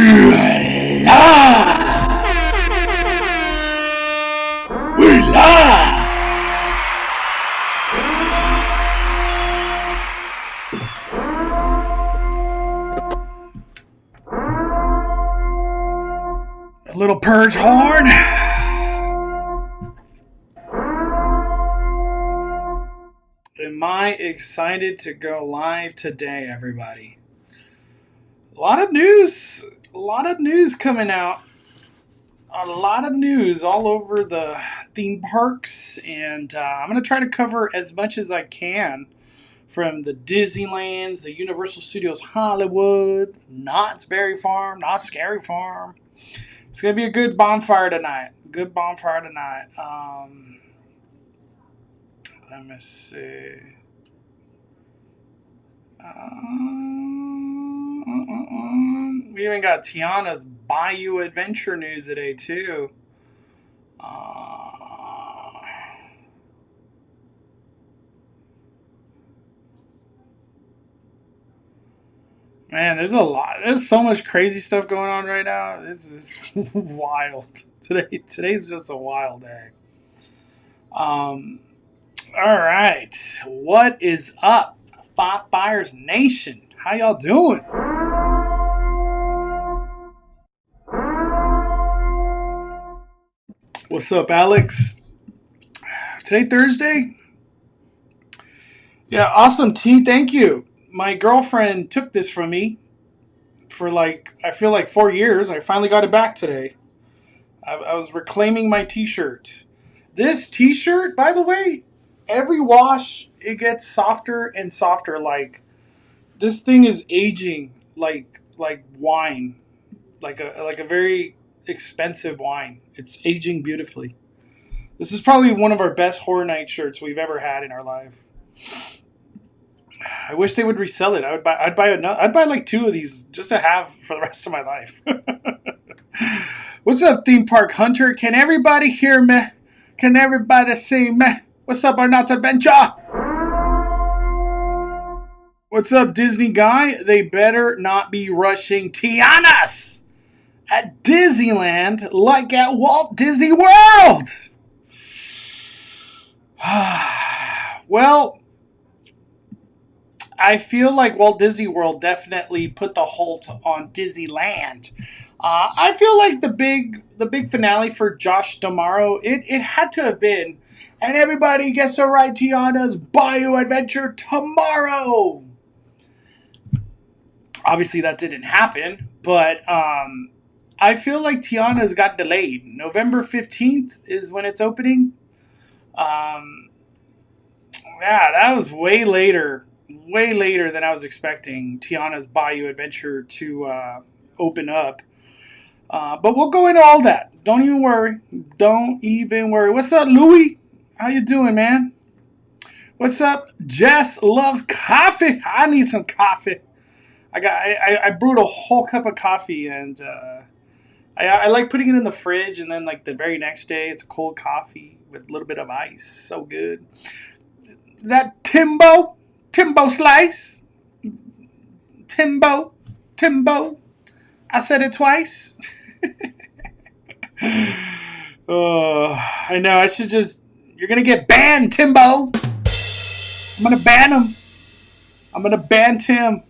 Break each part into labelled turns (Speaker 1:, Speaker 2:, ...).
Speaker 1: We live! A little purge horn. Am I excited to go live today, everybody? A lot of news coming out. A lot of news all over the theme parks, and I'm going to try to cover as much as I can from the Disneylands, the Universal Studios Hollywood, Knott's Berry Farm, Knott's Scary Farm. It's going to be a good bonfire tonight. Let me see. We even got Tiana's Bayou Adventure news today, too. Man, there's a lot. There's so much crazy stuff going on right now. It's wild. Today's just a wild day. All right. What is up, Bonfires Nation? How y'all doing? What's up, Alex? Today, Thursday? Yeah, awesome, T. Thank you. My girlfriend took this from me for I feel like 4 years. I finally got it back today. I was reclaiming my t-shirt. This t-shirt, by the way, every wash, it gets softer and softer. Like, this thing is aging like wine. Like a very expensive wine. It's aging beautifully. This is probably one of our best Horror Night shirts we've ever had in our life. I wish they would resell it. I'd buy like 2 of these just to have for the rest of my life. What's up, Theme Park Hunter? Can everybody hear me? Can everybody see me? What's up, our Knott's Adventure? What's up, Disney Guy? They better not be rushing Tiana's at Disneyland like at Walt Disney World. Well, I feel like Walt Disney World definitely put the halt on Disneyland. I feel like the big finale for Josh D'Amaro, it had to have been, and everybody gets to ride Tiana's Bayou Adventure tomorrow. Obviously, that didn't happen, but I feel like Tiana's got delayed. November 15th is when it's opening. Yeah, that was way later than I was expecting Tiana's Bayou Adventure to open up. But we'll go into all that. Don't even worry. What's up, Louie? How you doing, man? What's up? Jess loves coffee. I need some coffee. I brewed a whole cup of coffee, and I like putting it in the fridge, and then like the very next day it's cold coffee with a little bit of ice. So good. Is that Timbo Slice? Timbo. I said it twice. Oh, I know. I should just. You're gonna get banned, Timbo. I'm gonna ban him. I'm gonna ban Tim.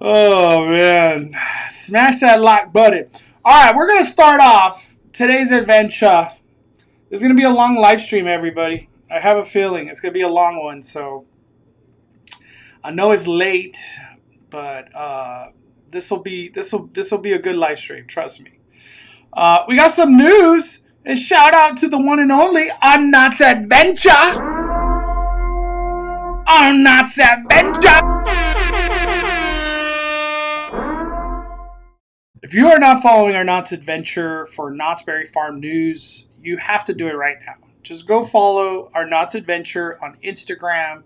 Speaker 1: Oh man, smash that like button. All right, we're gonna start off today's adventure. This is gonna be a long live stream, everybody. I have a feeling it's gonna be a long one. So I know it's late, but this will be a good live stream. Trust me. We got some news, and shout out to the one and only on Knott's Adventure. On Knott's Adventure. If you are not following our Knott's Adventure for Knott's Berry Farm news, you have to do it right now. Just go follow our Knott's Adventure on Instagram.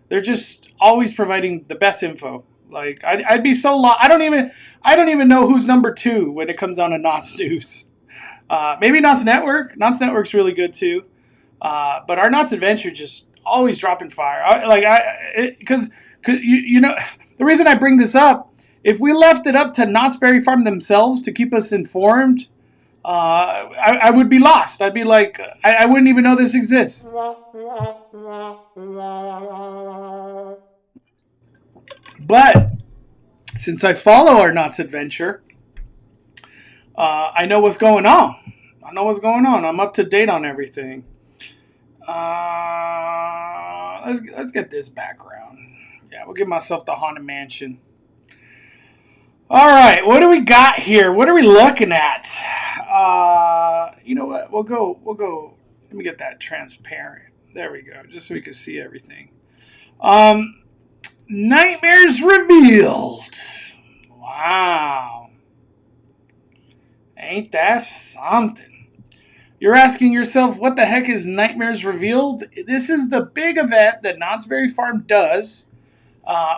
Speaker 1: They're just always providing the best info. Like I'd be so lost. I don't even know who's number 2 when it comes down to Knott's news. Maybe Knott's Network. Knott's Network's really good too. But our Knott's Adventure just always dropping fire. Because you know the reason I bring this up, if we left it up to Knott's Berry Farm themselves to keep us informed, I would be lost. I'd be like, I wouldn't even know this exists. But since I follow our Knott's adventure, I know what's going on. I'm up to date on everything. Let's get this background. Yeah, we'll give myself the Haunted Mansion. All right, what do we got here? What are we looking at? You know what? We'll go. Let me get that transparent. There we go, just so we can see everything. Nightmares Revealed. Wow. Ain't that something? You're asking yourself, what the heck is Nightmares Revealed? This is the big event that Knott's Berry Farm does,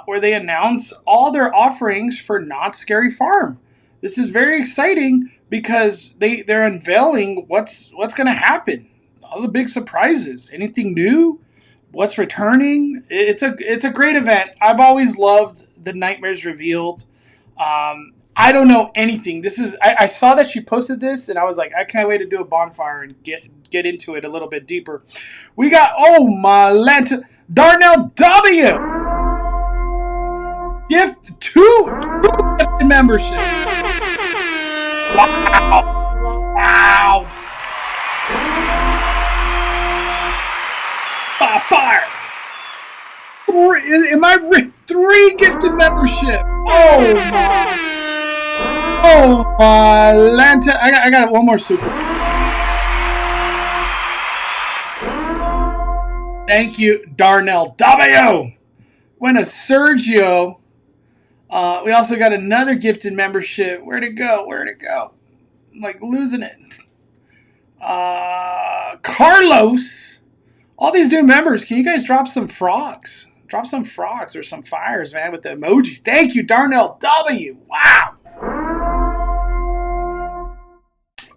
Speaker 1: where they announce all their offerings for Knott's Scary Farm. This is very exciting because they're unveiling what's going to happen. All the big surprises. Anything new? What's returning? It's a great event. I've always loved the Nightmares Revealed. I don't know anything. I saw that she posted this, and I was like, I can't wait to do a bonfire and get into it a little bit deeper. We got, oh my Lanta, Darnell W. Gift two gifted membership. Wow. Fire. Three gifted membership. Oh my Lanta. I got one more super. Thank you, Darnell W. When a Sergio. We also got another gifted membership. Where'd it go? I'm like losing it. Carlos. All these new members. Can you guys drop some frogs? Drop some frogs or some fires, man, with the emojis. Thank you, Darnell W. Wow.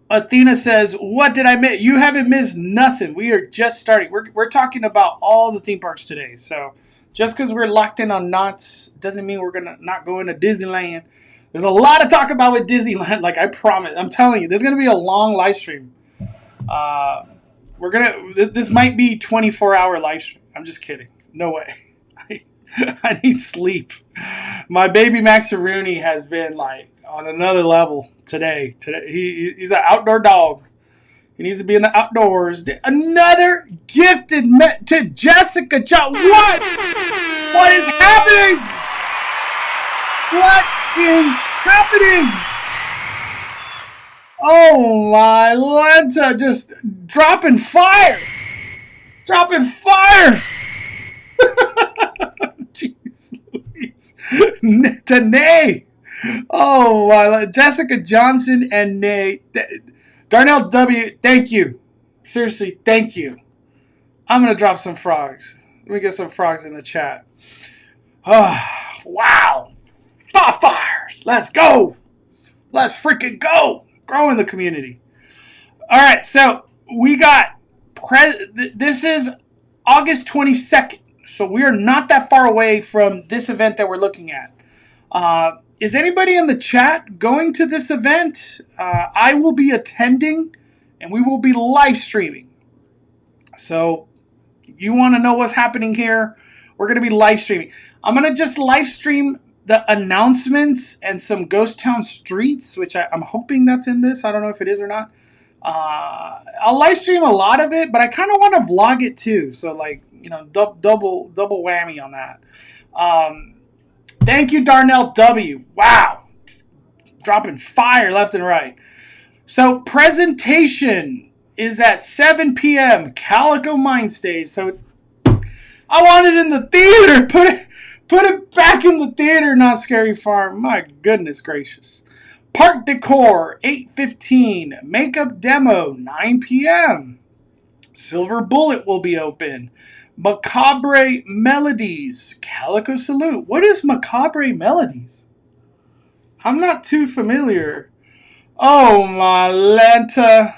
Speaker 1: Athena says, what did I miss? You haven't missed nothing. We are just starting. We're talking about all the theme parks today. So just because we're locked in on Knott's doesn't mean we're going to not go into Disneyland. There's a lot to talk about with Disneyland. Like I promise. I'm telling you, there's going to be a long live stream. This might be 24-hour live stream. I'm just kidding. No way. I need sleep. My baby Maxaruni has been like on another level today. He's an outdoor dog. He needs to be in the outdoors. Another gifted to Jessica John. What? What is happening? What is happening? Oh my Lanta, just dropping fire. Jeez Louise. To Nay. Oh my, Jessica Johnson and Nay. Darnell W, thank you. Seriously, thank you. I'm going to drop some frogs. Let me get some frogs in the chat. Oh, wow. Fires. Let's go. Let's freaking go. Grow in the community. All right, so we got, this is August 22nd. So we are not that far away from this event that we're looking at. Is anybody in the chat going to this event? I will be attending, and we will be live streaming. So you want to know what's happening here? We're going to be live streaming. I'm going to just live stream the announcements and some ghost town streets, which I'm hoping that's in this. I don't know if it is or not. I'll live stream a lot of it, but I kind of want to vlog it too. So like, you know, double whammy on that. Thank you, Darnell W. Wow. Just dropping fire left and right. So presentation is at 7 p.m. Calico Mind Stage. So I want it in the theater. Put it back in the theater, Not Scary Farm. My goodness gracious. Park Decor, 8:15. Makeup Demo, 9 p.m. Silver Bullet will be open. Macabre Melodies, Calico Salute. What is Macabre Melodies? I'm not too familiar. Oh, my Lanta.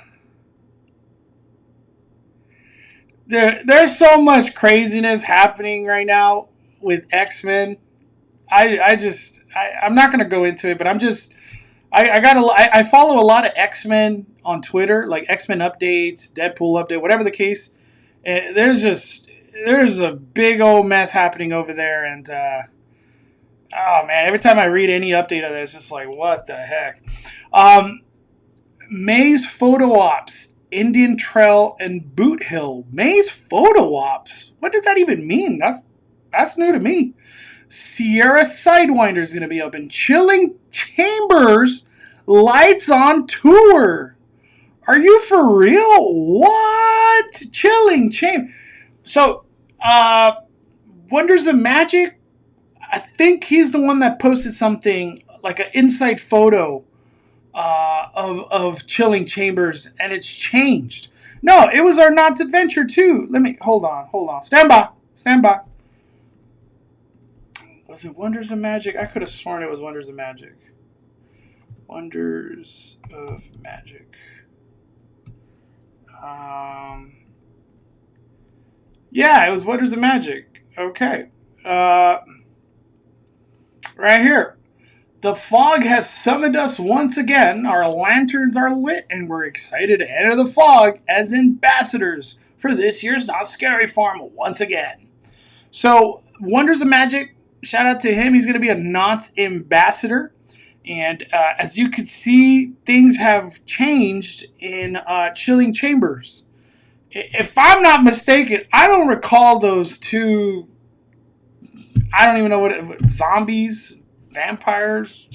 Speaker 1: There's so much craziness happening right now with X-Men. I'm not going to go into it, but I follow a lot of X-Men on Twitter, like X-Men updates, Deadpool update, whatever the case. And there's a big old mess happening over there, and oh man, every time I read any update of this, it's just like, what the heck? Maze Photo Ops, Indian Trail, and Boot Hill. Maze Photo Ops? What does that even mean? That's new to me. Sierra Sidewinder is going to be open. Chilling Chambers, Lights on Tour. Are you for real? What? Chilling Chamber. So, Wonders of Magic, I think he's the one that posted something like an inside photo of Chilling Chambers, and it's changed. No, it was our Knott's Adventure too. Hold on. Stand by. Was it Wonders of Magic? I could have sworn it was Wonders of Magic. Wonders of Magic. Yeah, it was Wonders of Magic. Okay. Right here. The fog has summoned us once again. Our lanterns are lit, and we're excited to enter the fog as ambassadors for this year's Not Scary Farm once again. So, Wonders of Magic, shout out to him. He's going to be a Knott's ambassador. And as you can see, things have changed in Chilling Chambers. If I'm not mistaken, I don't recall those two. I don't even know what zombies, vampires,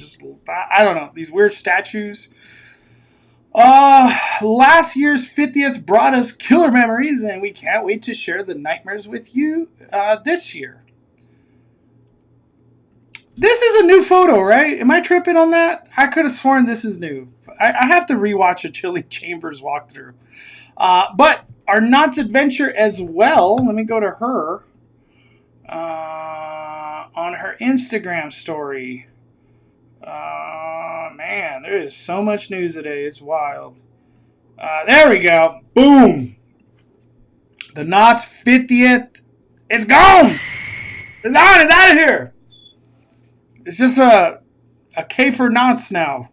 Speaker 1: I don't know, these weird statues. Last year's 50th brought us killer memories, and we can't wait to share the nightmares with you this year. This is a new photo, right? Am I tripping on that? I could have sworn this is new. I have to rewatch a Chilling Chambers walkthrough. But our Knott's Adventure as well, let me go to her. On her Instagram story. Man, there is so much news today. It's wild. There we go. Boom. The Knott's 50th. It's gone. It's out of here. It's just a K for Knott's now.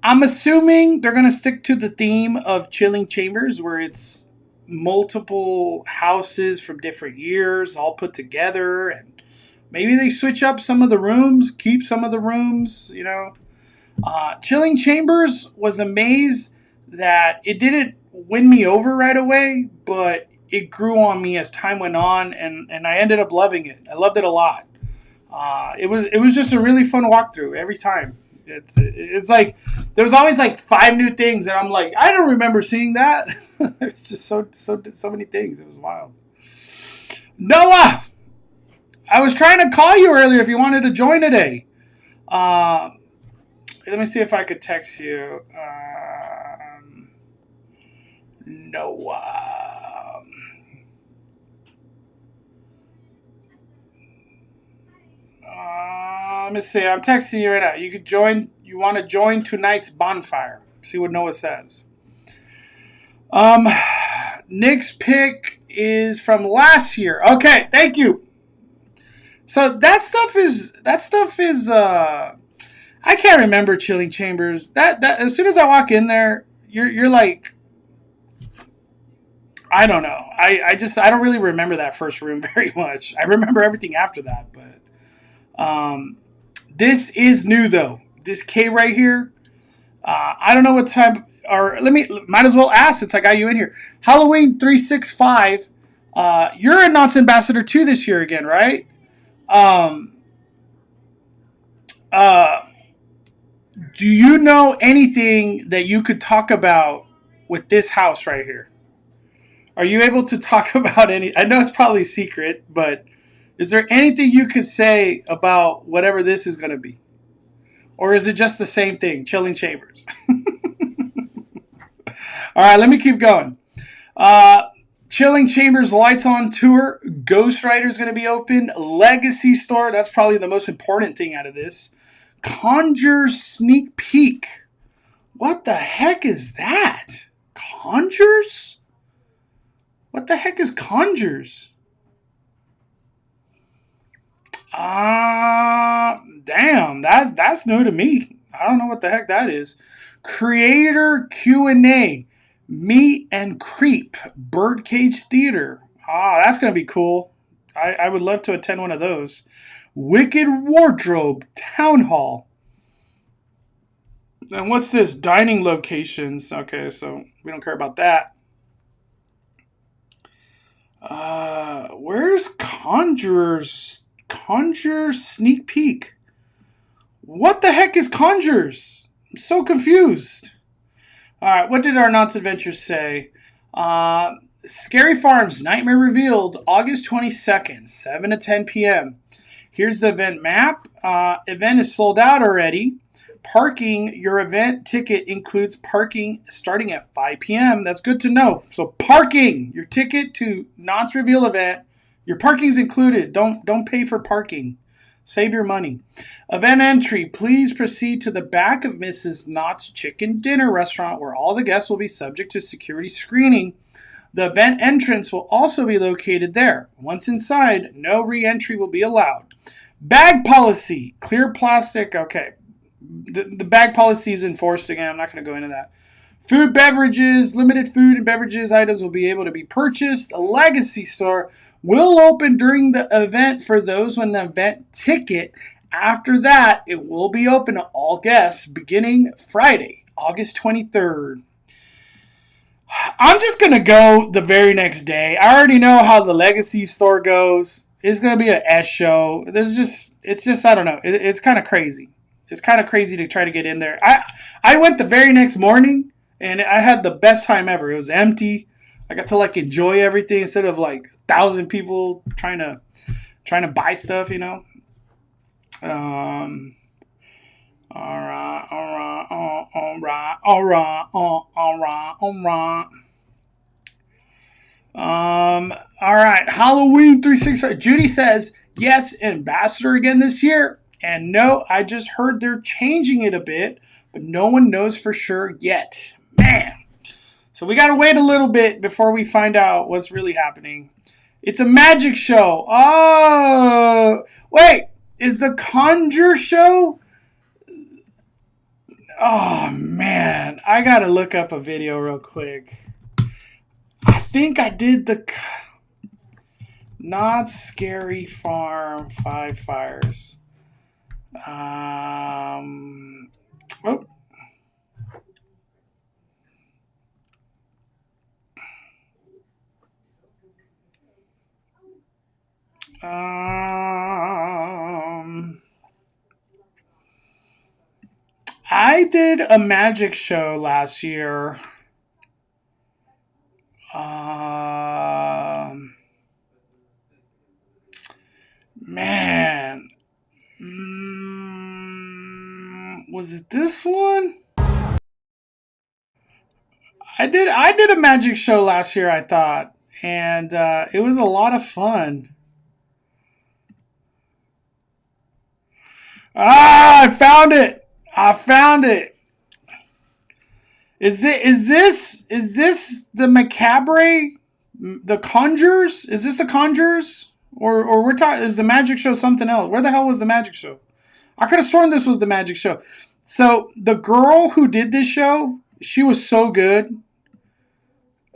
Speaker 1: I'm assuming they're going to stick to the theme of Chilling Chambers, where it's multiple houses from different years all put together, and maybe they switch up some of the rooms, keep some of the rooms, you know. Chilling Chambers was a maze that it didn't win me over right away, but it grew on me as time went on, and I ended up loving it. I loved it a lot. It was just a really fun walkthrough every time. It's like there was always like 5 new things, and I'm like, I don't remember seeing that. It's just so many things. It was wild. Noah, I was trying to call you earlier if you wanted to join today. Let me see if I could text you. Noah. Let me see. I'm texting you right now. You could join. You want to join tonight's bonfire? See what Noah says. Nick's pick is from last year. Okay, thank you. So that stuff is. I can't remember Chilling Chambers. That as soon as I walk in there, you're like, I don't know. I don't really remember that first room very much. I remember everything after that, but this is new though. This K right here. I don't know what time. Or might as well ask since I got you in here. Halloween 365. You're a Knott's ambassador too this year again, right? Do you know anything that you could talk about with this house right here? Are you able to talk about any? I know it's probably secret, but is there anything you could say about whatever this is going to be? Or is it just the same thing, Chilling Chambers? All right, let me keep going. Chilling Chambers Lights on Tour. Ghost Rider is going to be open. Legacy Store. That's probably the most important thing out of this. Conjures Sneak Peek. What the heck is that? Conjures? What the heck is Conjures? Damn, that's new to me. I don't know what the heck that is. Creator Q&A, Meet and Creep, Birdcage Theater. That's gonna be cool. I would love to attend one of those. Wicked Wardrobe Town Hall. And what's this? Dining locations. Okay, so we don't care about that. Where's Conjure sneak peek? What the heck is Conjures? I'm so confused. All right, what did our Knott's Adventures say? Scary Farms Nightmare Revealed, August 22nd, 7 to 10 p.m. Here's the event map. Event is sold out already. Parking, your event ticket includes parking starting at 5 p.m. That's good to know. So parking, your ticket to Knott's Reveal event, your parking's included. Don't pay for parking. Save your money. Event entry, please proceed to the back of Mrs. Knott's Chicken Dinner restaurant where all the guests will be subject to security screening. The event entrance will also be located there. Once inside, no re-entry will be allowed. Bag policy, clear plastic, okay. The bag policy is enforced again. I'm not going to go into that. Food, beverages, limited food and beverages items will be able to be purchased. A legacy store will open during the event for those with an event ticket. After that, it will be open to all guests beginning Friday, August 23rd. I'm just going to go the very next day. I already know how the legacy store goes. It's going to be an S show. It's just, I don't know. It's kind of crazy. It's kind of crazy to try to get in there. I went the very next morning, and I had the best time ever. It was empty. I got to enjoy everything instead of 1,000 people trying to buy stuff. All right. Halloween 365. Judy says yes, ambassador again this year. And no, I just heard they're changing it a bit, but no one knows for sure yet. Man. So we got to wait a little bit before we find out what's really happening. It's a magic show. Oh, wait. Is the Conjure show? Oh, man. I got to look up a video real quick. I think I did the Not Scary Farm 5 Fires. Oh. I did a magic show last year. Man. Was it this one? I did a magic show last year, I thought. And it was a lot of fun. I found it. Is this the Macabre? The Conjures? Is this the Conjures? Or we're talking, is the magic show something else? Where the hell was the magic show? I could have sworn this was the magic show. So the girl who did this show, she was so good.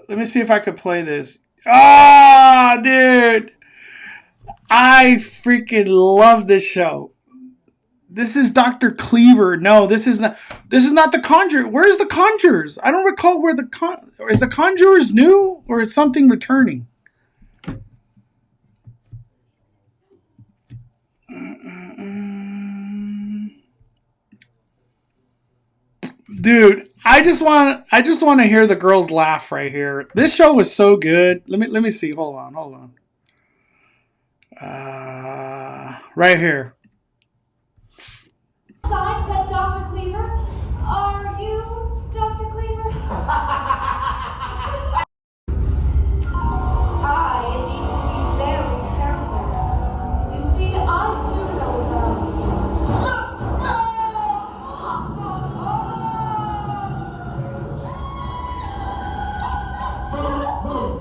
Speaker 1: Let me see if I could play this. Dude. I freaking love this show. This is Dr. Cleaver. No, this is not the Conjure. Where's the Conjures? I don't recall where is the Conjurers new or is something returning? Dude, I just want to hear the girls laugh right here. This show was so good. Let me see. Hold on. Right here.
Speaker 2: Sign said Dr. Cleaver. Are you Dr. Cleaver? I need to be very careful. You see, I too know about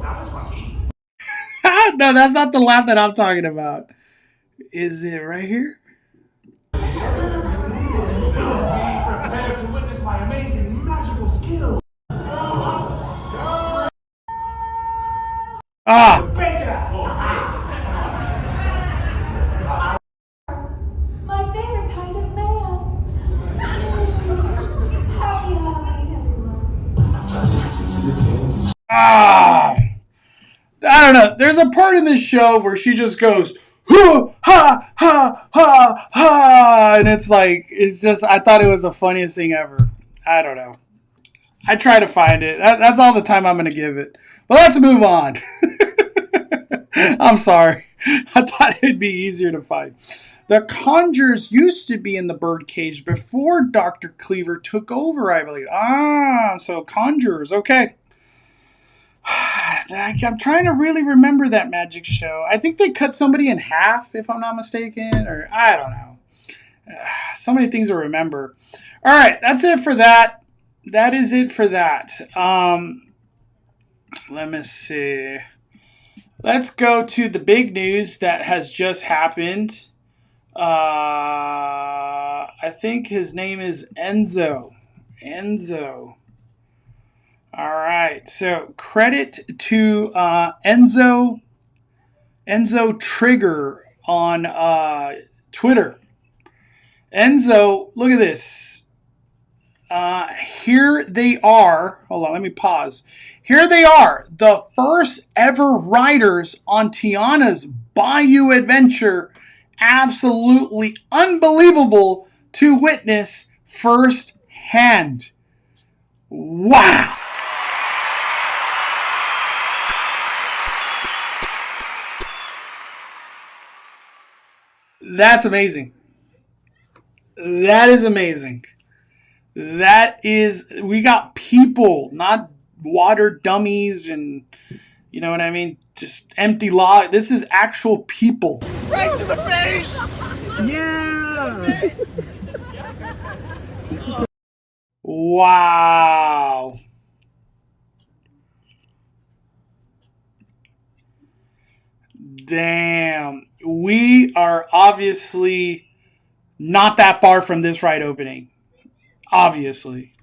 Speaker 3: That was funny.
Speaker 1: No, that's not the laugh that I'm talking about. Is it right here?
Speaker 3: Prepare to witness my amazing magical skill.
Speaker 1: Ah!
Speaker 2: My favorite kind of man. Happy Halloween, everyone.
Speaker 1: Ah! I don't know. There's a part in this show where she just goes, ha, ha, ha, ha, ha. And it's like, it's just, I thought it was the funniest thing ever. I don't know. I try to find it. That's all the time I'm going to give it. But let's move on. I'm sorry. I thought it'd be easier to find. The Conjures used to be in the birdcage before Dr. Cleaver took over, I believe. So Conjures. Okay. I'm trying to really remember that magic show. I think they cut somebody in half, if I'm not mistaken, or I don't know. So many things to remember. All right, that's it for that. That is it for that. Let me see. Let's go to the big news that has just happened. I think his name is Enzo. All right, so credit to Enzo Trigger on Twitter. Enzo, look at this. Here they are. Hold on, let me pause. Here they are, the first ever riders on Tiana's Bayou Adventure. Absolutely unbelievable to witness firsthand. Wow. That's amazing. That is amazing. We got people, not water dummies and, you know what I mean? Just empty log. This is actual people.
Speaker 3: Right to the face!
Speaker 4: Yeah!
Speaker 1: Wow. Damn. We are obviously not that far from this ride opening. Obviously.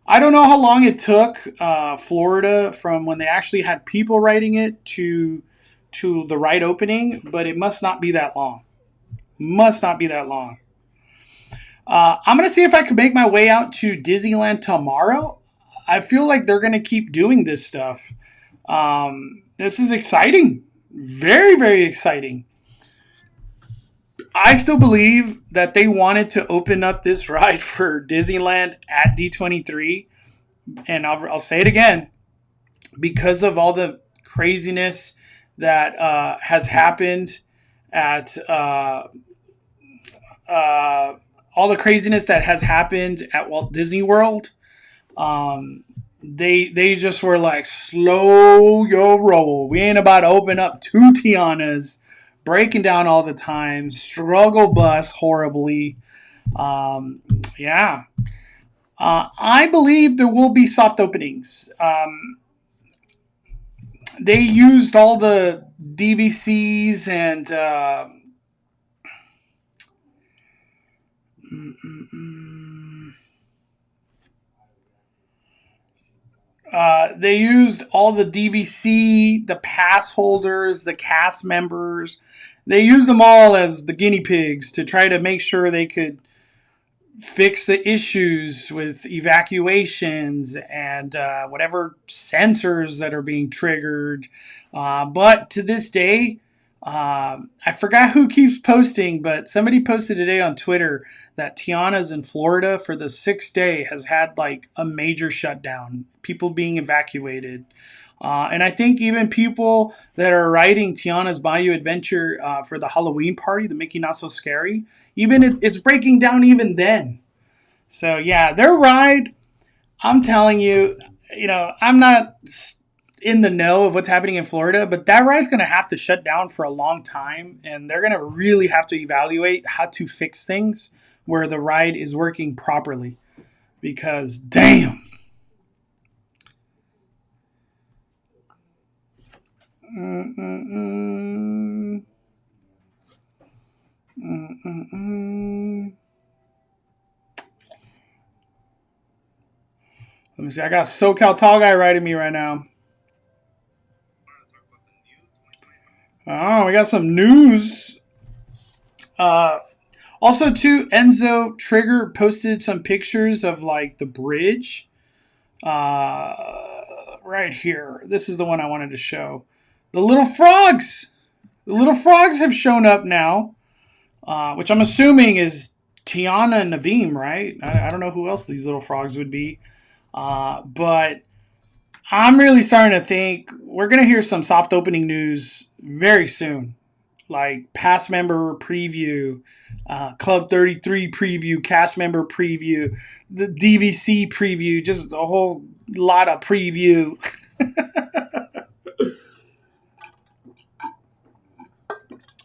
Speaker 1: I don't know how long it took Florida from when they actually had people riding it to the ride opening, but it must not be that long. Must not be that long. I'm going to see if I can make my way out to Disneyland tomorrow. I feel like they're going to keep doing this stuff. This is exciting. Very, very exciting. I still believe that they wanted to open up this ride for Disneyland at D23. And I'll say it again. Because of all the craziness that has happened at all the craziness that has happened at Walt Disney World, they just were like, slow your roll. We ain't about to open up two Tianas, breaking down all the time, struggle bus horribly. Yeah. I believe there will be soft openings. They used all the DVCs and they used all the DVC, the pass holders, the cast members. They used them all as the guinea pigs to try to make sure they could fix the issues with evacuations and whatever sensors that are being triggered. But to this day, I forgot who keeps posting, but somebody posted today on Twitter that Tiana's in Florida for the 6th day has had like a major shutdown, people being evacuated. And I think even people that are riding Tiana's Bayou Adventure for the Halloween party, the Mickey Not So Scary, even it's breaking down even then. So yeah, their ride, I'm telling you, I'm not in the know of what's happening in Florida, but that ride's going to have to shut down for a long time, and they're going to really have to evaluate how to fix things where the ride is working properly. Because, damn. Let me see. I got SoCal Tall Guy writing me right now. Oh, we got some news. Also, too, Enzo Trigger posted some pictures of like the bridge. Right here. This is the one I wanted to show. The little frogs. The little frogs have shown up now, which I'm assuming is Tiana and Naveem, right? I don't know who else these little frogs would be. But I'm really starting to think we're going to hear some soft opening news very soon. Like past member preview, Club 33 preview, cast member preview, the DVC preview, just a whole lot of preview.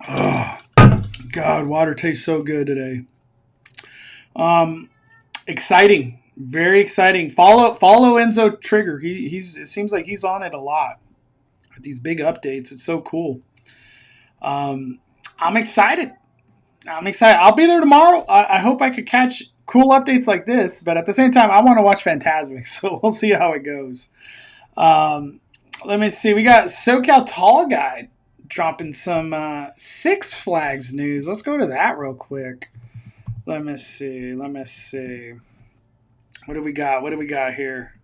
Speaker 1: Oh, God, water tastes so good today. Exciting. Very exciting. Follow Enzo Trigger. It seems like he's on it a lot with these big updates. It's so cool. I'm excited. I'll be there tomorrow. I hope I could catch cool updates like this, but at the same time, I want to watch Fantasmic, so we'll see how it goes. Let me see. We got SoCal Tall Guy dropping some Six Flags news. Let's go to that real quick. Let me see. What do we got here?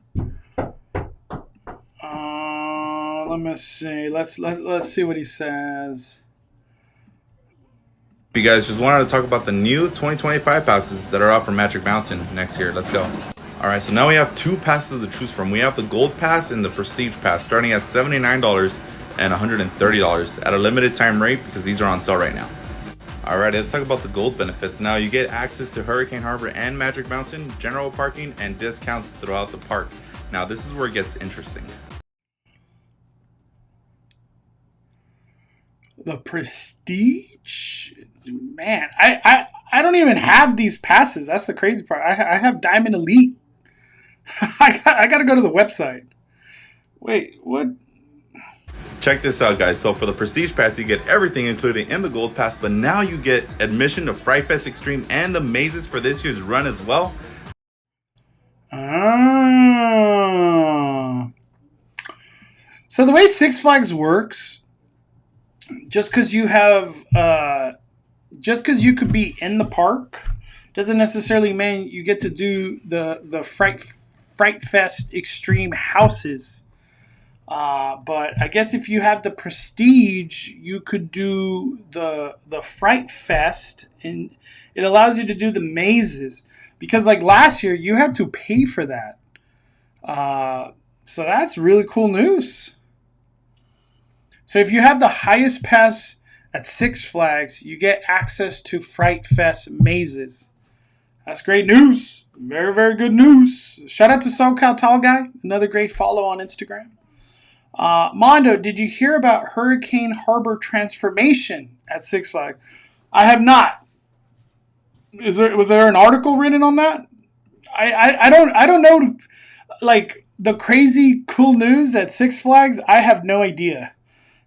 Speaker 1: Let me see. Let's see what he says.
Speaker 5: You guys just wanted to talk about the new 2025 passes that are out for Magic Mountain next year. Let's go. Alright, so now we have two passes to choose from. We have the Gold Pass and the Prestige Pass, starting at $79 and $130 at a limited time rate because these are on sale right now. Alright, let's talk about the gold benefits. Now you get access to Hurricane Harbor and Magic Mountain, general parking, and discounts throughout the park. Now this is where it gets interesting.
Speaker 1: The Prestige? Man, I don't even have these passes. That's the crazy part. I have Diamond Elite. I got to go to the website. Wait, what?
Speaker 5: Check this out, guys. So for the Prestige Pass, you get everything included in the Gold Pass, but now you get admission to Fright Fest Extreme and the mazes for this year's run as well.
Speaker 1: So the way Six Flags works, just because you could be in the park doesn't necessarily mean you get to do the Fright Fest Extreme houses. But I guess if you have the Prestige, you could do the Fright Fest, and it allows you to do the mazes. Because like last year, you had to pay for that. So that's really cool news. So if you have the highest pass at Six Flags, you get access to Fright Fest mazes. That's great news. Very, very good news. Shout out to SoCal Tall Guy. Another great follow on Instagram. Mondo, did you hear about Hurricane Harbor transformation at Six Flags? I have not. Was there an article written on that? I don't know. Like the crazy cool news at Six Flags, I have no idea.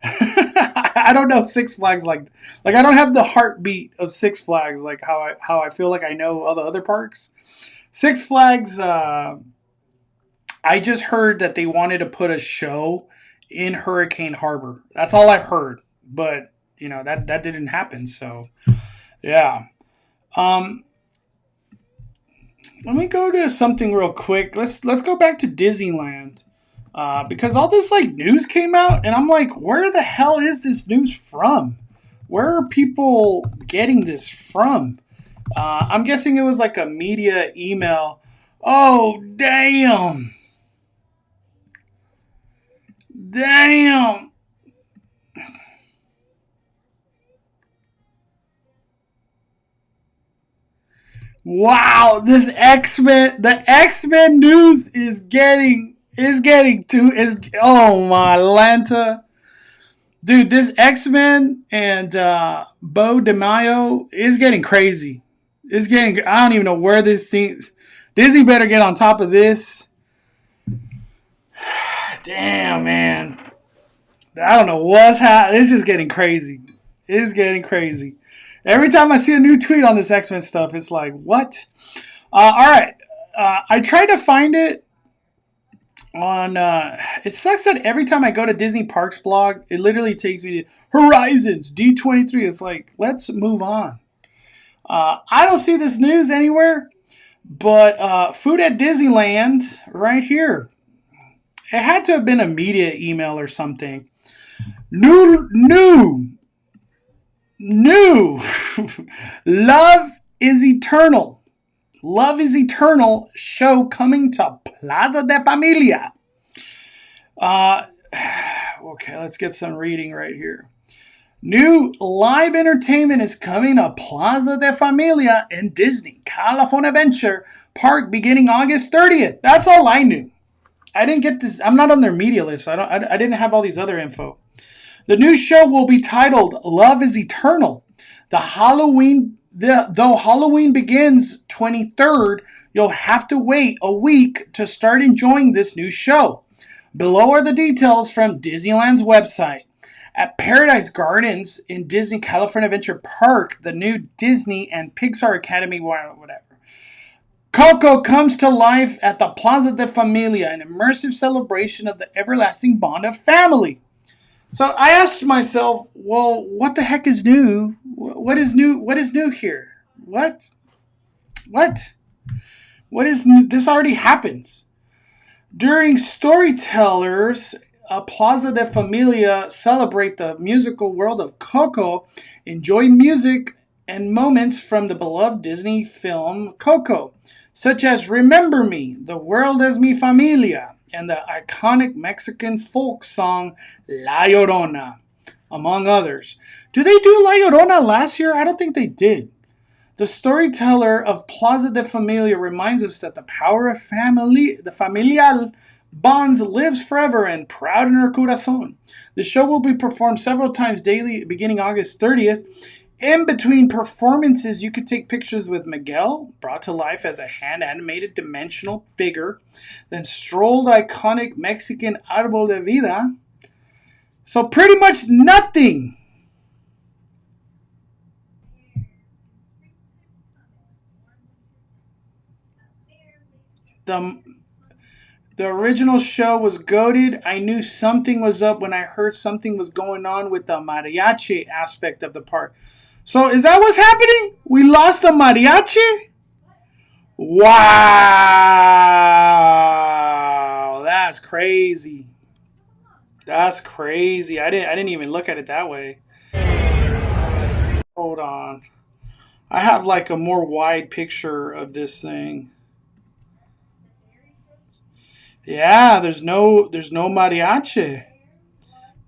Speaker 1: I don't know Six Flags like I don't have the heartbeat of Six Flags like how I feel like I know all the other parks. Six Flags, I just heard that they wanted to put a show in Hurricane Harbor. That's all I've heard, but you know that didn't happen. So yeah. Let me go to something real quick. Let's go back to Disneyland. Because all this like news came out, and I'm like, where the hell is this news from? Where are people getting this from? I'm guessing it was like a media email. Oh, damn. Damn. Wow, the X-Men news is getting oh my Lanta. Dude, this X-Men and Bo DeMaio is getting crazy. I don't even know where this thing. Disney better get on top of this. Damn, man. I don't know what's happening. It's just getting crazy. It's getting crazy. Every time I see a new tweet on this X-Men stuff, it's like, what? All right. I tried to find it on... it sucks that every time I go to Disney Parks blog, it literally takes me to Horizons, D23. It's like, let's move on. I don't see this news anywhere, but food at Disneyland right here. It had to have been a media email or something. New. Love is Eternal. Love is Eternal show coming to Plaza de Familia. Okay, let's get some reading right here. New live entertainment is coming to Plaza de Familia in Disney California Adventure Park beginning August 30th. That's all I knew. I didn't get this. I'm not on their media list. I didn't have all these other info. The new show will be titled Love is Eternal. Though Halloween begins 23rd, you'll have to wait a week to start enjoying this new show. Below are the details from Disneyland's website. At Paradise Gardens in Disney California Adventure Park, the new Disney and Pixar Academy, whatever. Coco comes to life at the Plaza de Familia, an immersive celebration of the everlasting bond of family. So I asked myself, well, what the heck is new? What is new? What is new here? What? What is new? This already happens. During Storytellers, Plaza de Familia celebrate the musical world of Coco, enjoy music and moments from the beloved Disney film Coco, such as Remember Me, The World as Mi Familia, and the iconic Mexican folk song La Llorona, among others. Did they do La Llorona last year? I don't think they did. The storyteller of Plaza de Familia reminds us that the power of the familial bonds lives forever and proud in her corazón. The show will be performed several times daily beginning August 30th. In between performances, you could take pictures with Miguel, brought to life as a hand-animated dimensional figure, then strolled iconic Mexican Árbol de Vida. So pretty much nothing. The original show was goated. I knew something was up when I heard something was going on with the mariachi aspect of the park. So is that what's happening? We lost the mariachi? Wow. That's crazy. That's crazy. I didn't even look at it that way. Hold on. I have like a more wide picture of this thing. Yeah, there's no mariachi.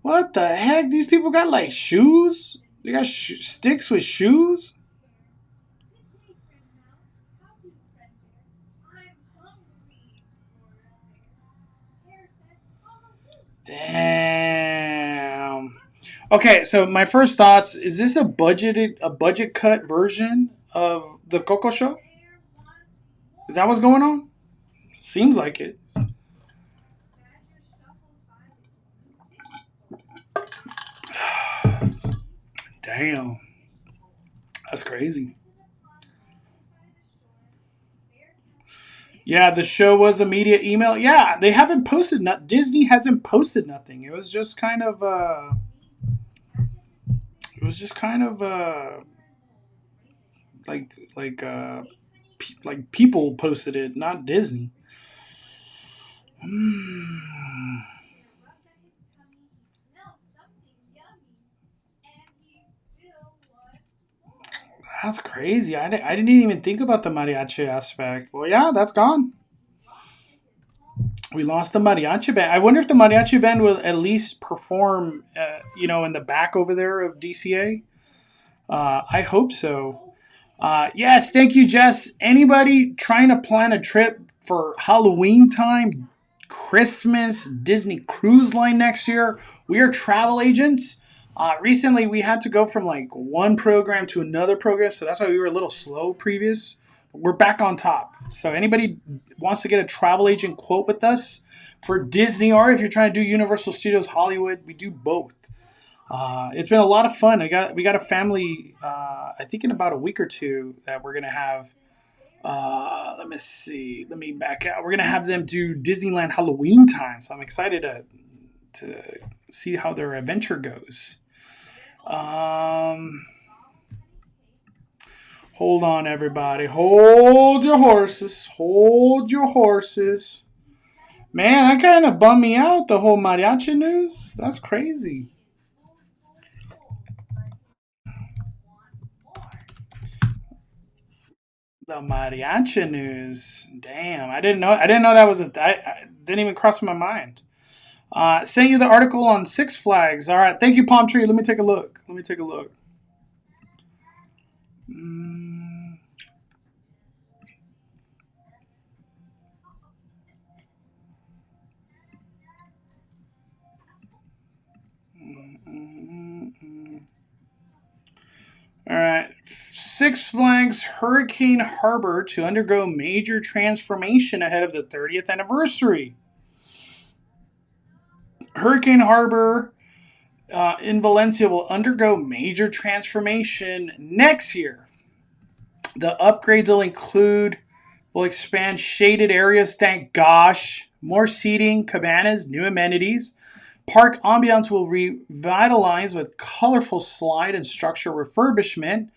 Speaker 1: What the heck? These people got like shoes? They got sticks with shoes? Damn. Okay, so my first thoughts, is this a budget cut version of the Coco show? Is that what's going on? Seems like it. Damn. That's crazy. Yeah, the show was a media email. Yeah, they haven't posted. Disney hasn't posted nothing. It was just kind of. Like people posted it, not Disney. That's crazy. I didn't even think about the mariachi aspect. Well, yeah, that's gone. We lost the mariachi band. I wonder if the mariachi band will at least perform, in the back over there of DCA. I hope so. Yes, thank you, Jess. Anybody trying to plan a trip for Halloween time, Christmas, Disney Cruise Line next year? We are travel agents. Recently, we had to go from like one program to another program, so that's why we were a little slow previous. We're back on top. So anybody wants to get a travel agent quote with us for Disney, or if you're trying to do Universal Studios Hollywood, we do both. It's been a lot of fun. We got a family. I think in about a week or two that we're gonna have. Let me see. Let me back out. We're gonna have them do Disneyland Halloween time. So I'm excited to see how their adventure goes. Hold on, everybody. Hold your horses. Hold your horses. Man, that kind of bummed me out, the whole mariachi news. That's crazy. The mariachi news. Damn, I didn't know that was I didn't even cross my mind. Sent you the article on Six Flags. All right, thank you, Palm Tree. Let me take a look. All right. Six Flags Hurricane Harbor to undergo major transformation ahead of the 30th anniversary. Hurricane Harbor in Valencia will undergo major transformation next year. The upgrades will expand shaded areas, thank gosh, more seating, cabanas, new amenities. Park ambiance will revitalize with colorful slide and structure refurbishment,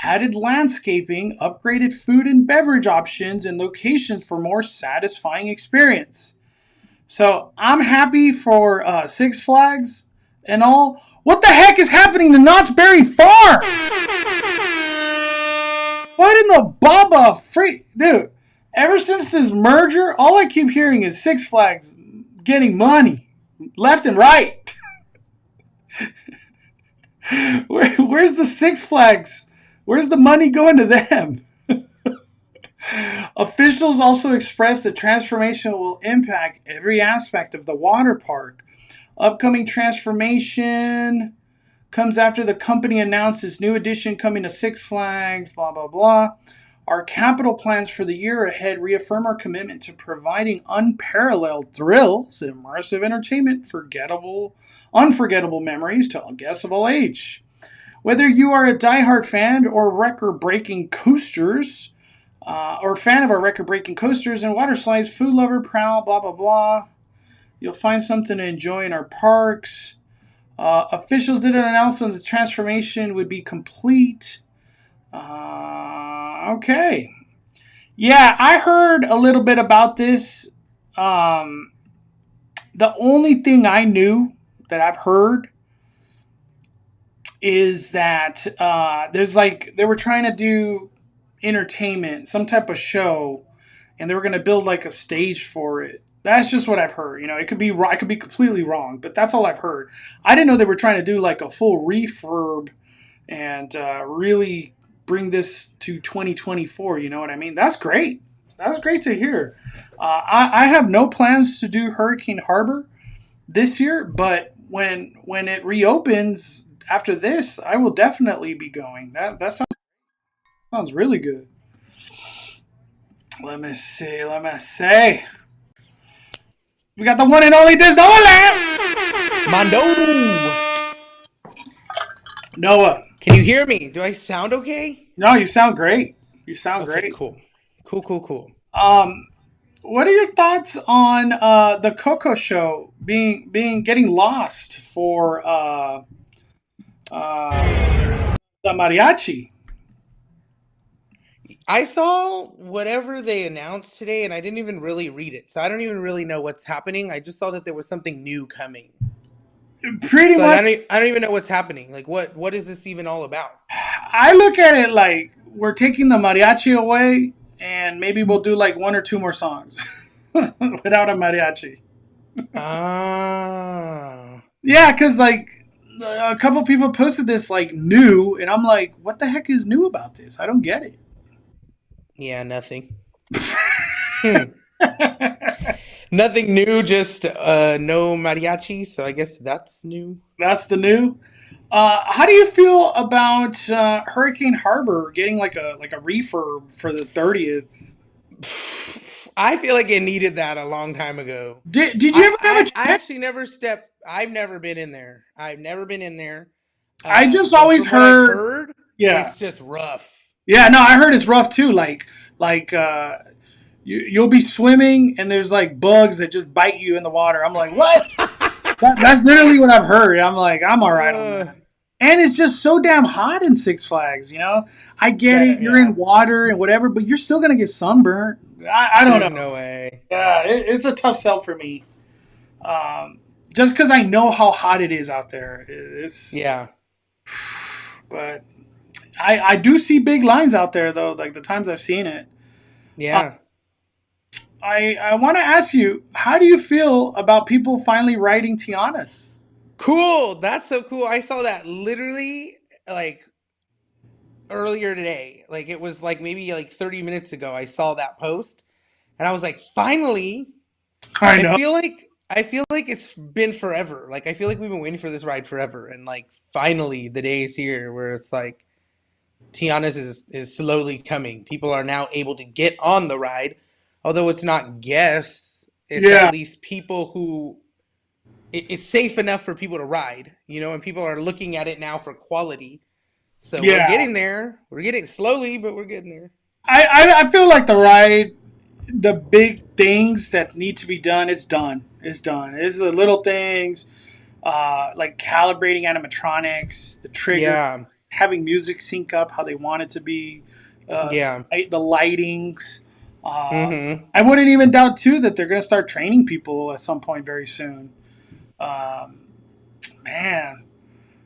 Speaker 1: added landscaping, upgraded food and beverage options, and locations for more satisfying experience. So I'm happy for Six Flags and all. What the heck is happening to Knott's Berry Farm? What in the Baba freak? Dude, ever since this merger, all I keep hearing is Six Flags getting money. Left and right. Where's the Six Flags? Where's the money going to them? Officials also expressed that transformation will impact every aspect of the water park. Upcoming transformation comes after the company announced this new addition coming to Six Flags, blah, blah, blah. Our capital plans for the year ahead reaffirm our commitment to providing unparalleled thrills and immersive entertainment, unforgettable memories to guests of all age. Whether you are a diehard fan or record-breaking coasters, or fan of our record-breaking coasters and water slides, food lover, prowl, blah, blah, blah, you'll find something to enjoy in our parks. Officials did an announcement that the transformation would be complete. Okay. Yeah, I heard a little bit about this. The only thing I knew that I've heard is that they were trying to do entertainment, some type of show, and they were going to build like a stage for it. That's just what I've heard. You know, it could be I could be completely wrong, but that's all I've heard. I didn't know they were trying to do like a full refurb and really bring this to 2024. You know what I mean? That's great. That's great to hear. I have no plans to do Hurricane Harbor this year, but when it reopens after this, I will definitely be going. That sounds really good. Let me see. We got the one and only Disneyland.
Speaker 4: Mondo!
Speaker 1: Noah.
Speaker 4: Can you hear me? Do I sound okay?
Speaker 1: No, you sound great. You sound great.
Speaker 4: Cool.
Speaker 1: What are your thoughts on the Coco show getting lost for the mariachi?
Speaker 4: I saw whatever they announced today, and I didn't even really read it, so I don't even really know what's happening. I just saw that there was something new coming.
Speaker 1: Pretty much.
Speaker 4: I don't even know what's happening. Like, what is this even all about?
Speaker 1: I look at it like we're taking the mariachi away, and maybe we'll do like one or two more songs without a mariachi. Yeah, because like a couple people posted this like new, and I'm like, what the heck is new about this? I don't get it.
Speaker 4: Yeah, nothing. Nothing new, just no mariachi, so I guess that's new.
Speaker 1: That's the new. How do you feel about Hurricane Harbor getting like a refurb for the 30th?
Speaker 4: I feel like it needed that a long time ago.
Speaker 1: Did you ever have a
Speaker 4: I actually never stepped I've never been in there. I've never been in there.
Speaker 1: I just
Speaker 4: But
Speaker 1: always
Speaker 4: from what I've
Speaker 1: heard,
Speaker 4: heard,
Speaker 1: yeah,
Speaker 4: it's just rough.
Speaker 1: yeah. No, I heard it's rough too. Like you'll be swimming and there's like bugs that just bite you in the water. I'm like, what? That's literally what I've heard. I'm like, I'm all right on that. And it's just so damn hot in Six Flags, you know? I get it, you're in water and whatever, but you're still going to get sunburnt. I don't
Speaker 4: There's
Speaker 1: know.
Speaker 4: no way.
Speaker 1: Yeah, it's a tough sell for me. Just because I know how hot it is out there.
Speaker 4: Yeah.
Speaker 1: But I do see big lines out there, though, like the times I've seen it.
Speaker 4: Yeah.
Speaker 1: I want to ask you, how do you feel about people finally riding Tianas?
Speaker 4: Cool. That's so cool. I saw that literally like earlier today. Like it was like maybe like 30 minutes ago. I saw that post and I was like, finally.
Speaker 1: I know.
Speaker 4: I feel like it's been forever. Like I feel like we've been waiting for this ride forever. And like finally the day is here where it's like Tiana's is slowly coming. People are now able to get on the ride. Although it's not guests. It's at least people who it's safe enough for people to ride, you know, and people are looking at it now for quality. So we're getting there. We're getting slowly, but we're getting there.
Speaker 1: I feel like the ride, the big things that need to be done, it's done. It's done. It's the little things, like calibrating animatronics, the trigger, having music sync up how they want it to be, the lightings. I wouldn't even doubt, too, that they're going to start training people at some point very soon. Man,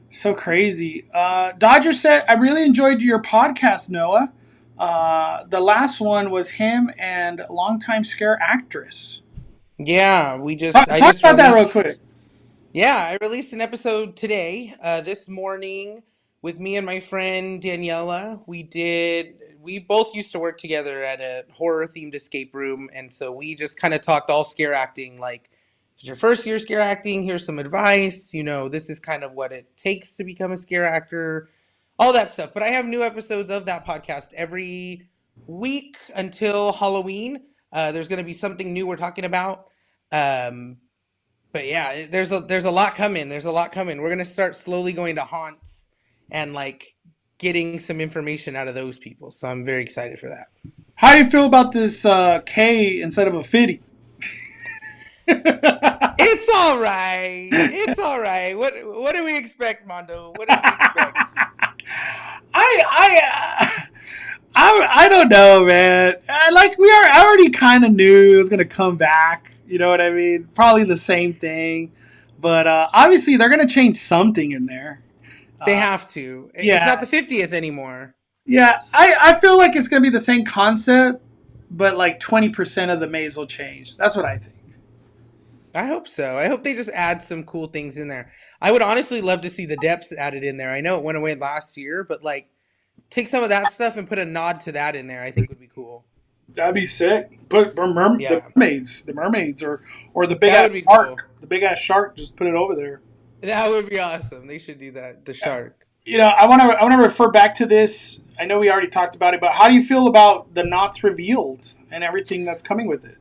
Speaker 1: so crazy. Dodger said, I really enjoyed your podcast, Noah. The last one was him and longtime scare actress.
Speaker 4: Yeah, we just...
Speaker 1: Talk about that real quick.
Speaker 4: Yeah, I released an episode today, this morning, with me and my friend Daniela. We both used to work together at a horror-themed escape room, and so we just kind of talked all scare acting, like, it's your first year scare acting, here's some advice, you know, this is kind of what it takes to become a scare actor, all that stuff. But I have new episodes of that podcast every week until Halloween. There's going to be something new we're talking about. But yeah, there's a lot coming. There's a lot coming. We're going to start slowly going to haunts and like getting some information out of those people. So I'm very excited for that.
Speaker 1: How do you feel about this K instead of a 50?
Speaker 4: It's all right. It's all right. What do we expect, Mondo? What do we expect?
Speaker 1: I don't know, man. I already kind of knew it was gonna come back. You know what I mean? Probably the same thing, but obviously they're gonna change something in there.
Speaker 4: They have to.
Speaker 1: Yeah.
Speaker 4: It's not the 50th anymore.
Speaker 1: Yeah, I feel like it's gonna be the same concept, but like 20% of the maze will change. That's what I think.
Speaker 4: I hope so. I hope they just add some cool things in there. I would honestly love to see the depths added in there. I know it went away last year, but like take some of that stuff and put a nod to that in there. I think would be cool.
Speaker 1: That'd be sick. Put the mermaids, or the big
Speaker 4: That
Speaker 1: ass
Speaker 4: would be
Speaker 1: shark.
Speaker 4: cool.
Speaker 1: The big ass shark. Just put it over there.
Speaker 4: That would be awesome. They should do that. The shark.
Speaker 1: You know, I want to refer back to this. I know we already talked about it, but how do you feel about the Knotts revealed and everything that's coming with it?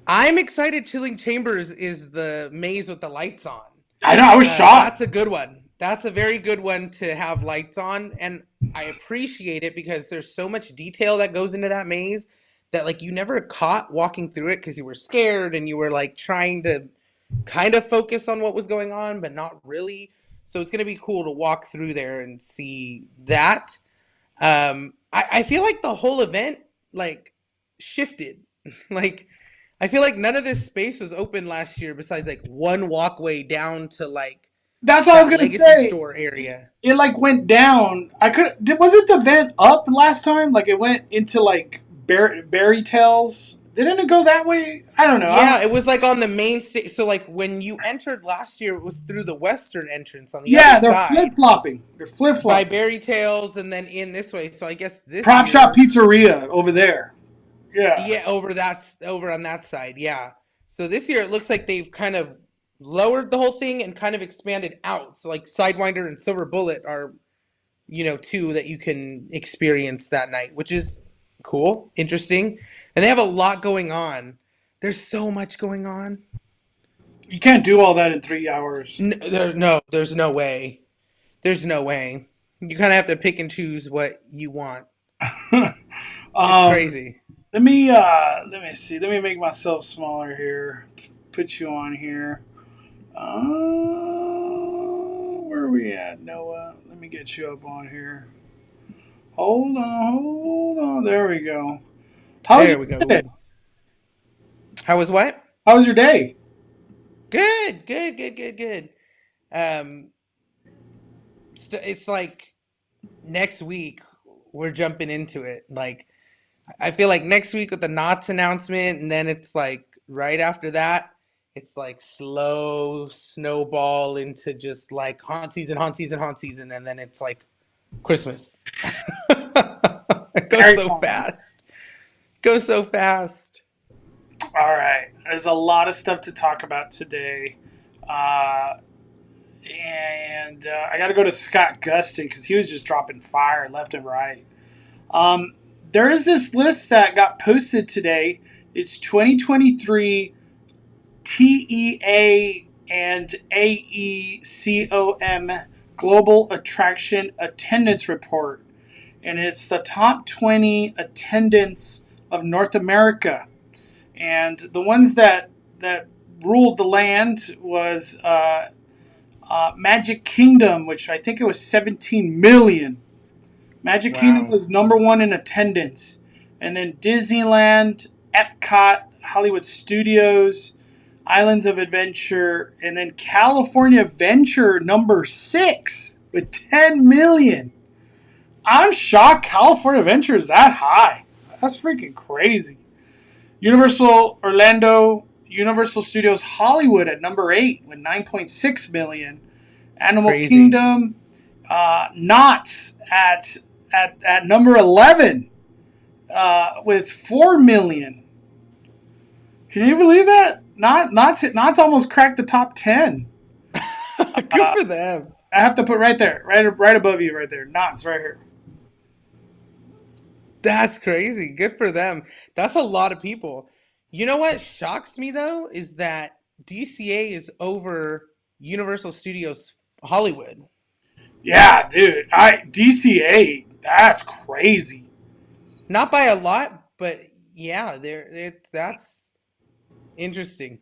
Speaker 4: I'm excited. Chilling Chambers is the maze with the lights on.
Speaker 1: I know. I was shocked.
Speaker 4: That's a good one. That's a very good one to have lights on, and I appreciate it because there's so much detail that goes into that maze that like you never caught walking through it because you were scared and you were like trying to kind of focus on what was going on, but not really. So it's gonna be cool to walk through there and see that. I feel like the whole event like shifted. Like I feel like none of this space was open last year besides like one walkway down to like
Speaker 1: that's what I was gonna say.
Speaker 4: Store area.
Speaker 1: It like went down. Was it the vent up last time? Like it went into like Berry Tales. Didn't it go that way? I don't know.
Speaker 4: Yeah, it was like on the main stage. So like when you entered last year, it was through the western entrance on the other side.
Speaker 1: They're flip-flopping. They're flip-flopping.
Speaker 4: By Berry Tales and then in this way. So I guess this
Speaker 1: Prop Shop Pizzeria over there. Yeah.
Speaker 4: Yeah, over on that side. Yeah. So this year it looks like they've kind of lowered the whole thing and kind of expanded out. So like Sidewinder and Silver Bullet are, you know, two that you can experience that night, which is cool, interesting. And they have a lot going on. There's so much going on.
Speaker 1: You can't do all that in 3 hours.
Speaker 4: No, there's no way. There's no way. You kind of have to pick and choose what you want. It's crazy.
Speaker 1: Let me see. Let me make myself smaller here. Put you on here. Where are we at, Noah? Let me get you up on here. Hold on. There we go.
Speaker 4: There we go. How was what?
Speaker 1: How was your day?
Speaker 4: Good. It's like next week we're jumping into it. Like I feel like next week with the Knott's announcement, and then it's like right after that, it's like slow snowball into just like haunt season, and then it's like Christmas. It goes so fast. Goes so fast.
Speaker 1: All right. There's a lot of stuff to talk about today. And I got to go to Scott Gustin because he was just dropping fire left and right. There is this list that got posted today. It's 2023 TEA and AECOM Global Attraction Attendance Report. And it's the top 20 attendance of North America. And the ones that ruled the land was Magic Kingdom, which I think it was 17 million. Magic Kingdom was number one in attendance. And then Disneyland, Epcot, Hollywood Studios, Islands of Adventure, and then California Adventure number 6 with 10 million. I'm shocked California Adventure is that high. That's freaking crazy. Universal Orlando, Universal Studios Hollywood at number 8 with 9.6 million. Animal Kingdom, Knott's at number 11 with 4 million. Can you believe that? Knott's almost cracked the top 10.
Speaker 4: Good for them.
Speaker 1: I have to put right there, right above you, right there. Knott's right here.
Speaker 4: That's crazy. Good for them. That's a lot of people. You know what shocks me though is that DCA is over Universal Studios Hollywood.
Speaker 1: Yeah, dude. DCA, that's crazy.
Speaker 4: Not by a lot, but yeah, that's interesting.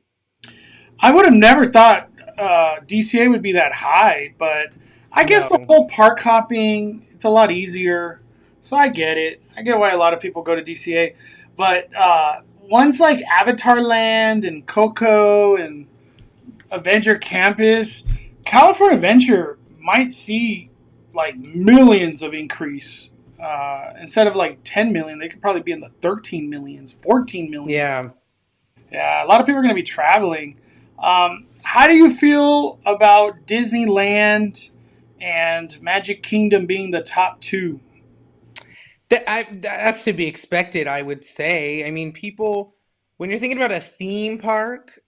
Speaker 1: I would have never thought DCA would be that high, but I guess the whole park hopping, it's a lot easier. So I get it. I get why a lot of people go to DCA. But ones like Avatar Land and Coco and Avenger Campus, California Adventure might see like millions of increase. Instead of like 10 million, they could probably be in the 13 millions, 14 million. Yeah, a lot of people are going to be traveling. How do you feel about Disneyland and Magic Kingdom being the top 2?
Speaker 4: That's to be expected, I would say. I mean, people, when you're thinking about a theme park,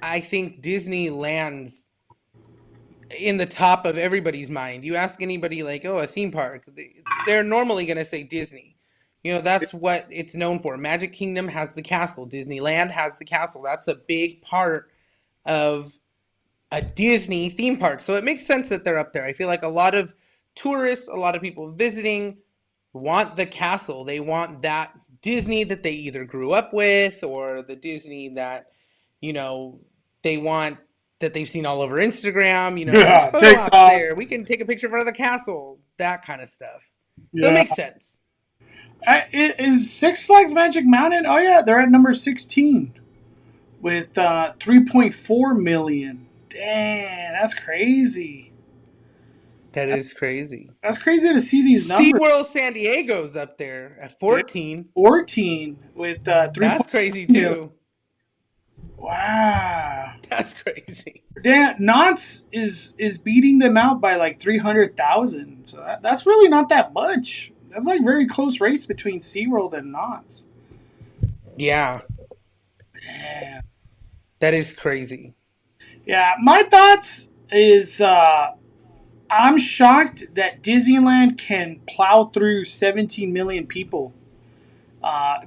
Speaker 4: I think Disneyland's in the top of everybody's mind. You ask anybody like, oh, a theme park, they're normally going to say Disney. You know, that's what it's known for. Magic Kingdom has the castle. Disneyland has the castle. That's a big part of a Disney theme park. So it makes sense that they're up there. I feel like a lot of tourists, a lot of people visiting want the castle. They want that Disney that they either grew up with or the Disney that, you know, they want that they've seen all over Instagram. You know, there's photo ops there. We can take a picture in front of the castle. That kind of stuff. So it makes sense.
Speaker 1: Is Six Flags Magic Mountain? Oh, yeah. They're at number 16 with 3.4 million. Dang, that's crazy.
Speaker 4: That is crazy.
Speaker 1: That's crazy to see these numbers.
Speaker 4: SeaWorld San Diego's up there at 14.
Speaker 1: 14 with 3.
Speaker 4: That's crazy too.
Speaker 1: Wow.
Speaker 4: That's crazy.
Speaker 1: Damn, Knott's is beating them out by like 300,000. So that's really not that much. That's like very close race between SeaWorld and Knott's.
Speaker 4: Yeah.
Speaker 1: Damn.
Speaker 4: That is crazy.
Speaker 1: Yeah, my thoughts is I'm shocked that Disneyland can plow through 17 million people.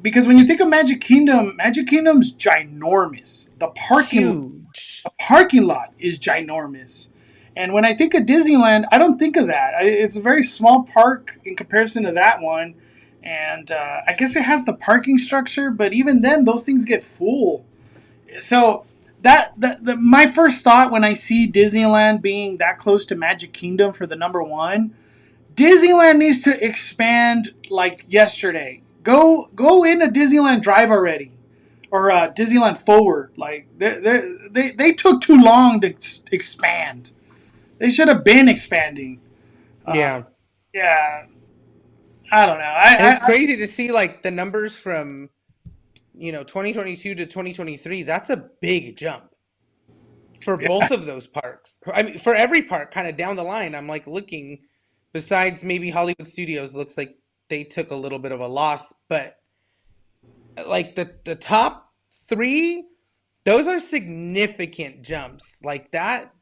Speaker 1: Because when you think of Magic Kingdom's ginormous. The parking
Speaker 4: huge.
Speaker 1: parking lot is ginormous. And when I think of Disneyland, I don't think of that. It's a very small park in comparison to that one. And I guess it has the parking structure, but even then, those things get full. So my first thought when I see Disneyland being that close to Magic Kingdom for the number one, Disneyland needs to expand like yesterday. Go into Disneyland Drive already, or Disneyland Forward. Like they took too long to expand. They should have been expanding.
Speaker 4: Yeah.
Speaker 1: Yeah. I don't know.
Speaker 4: And it's crazy to see like the numbers from 2022 to 2023. That's a big jump for both of those parks. I mean, for every park, kind of down the line. I'm like looking. Besides maybe Hollywood Studios, looks like they took a little bit of a loss, but like the top three, those are significant jumps. Like that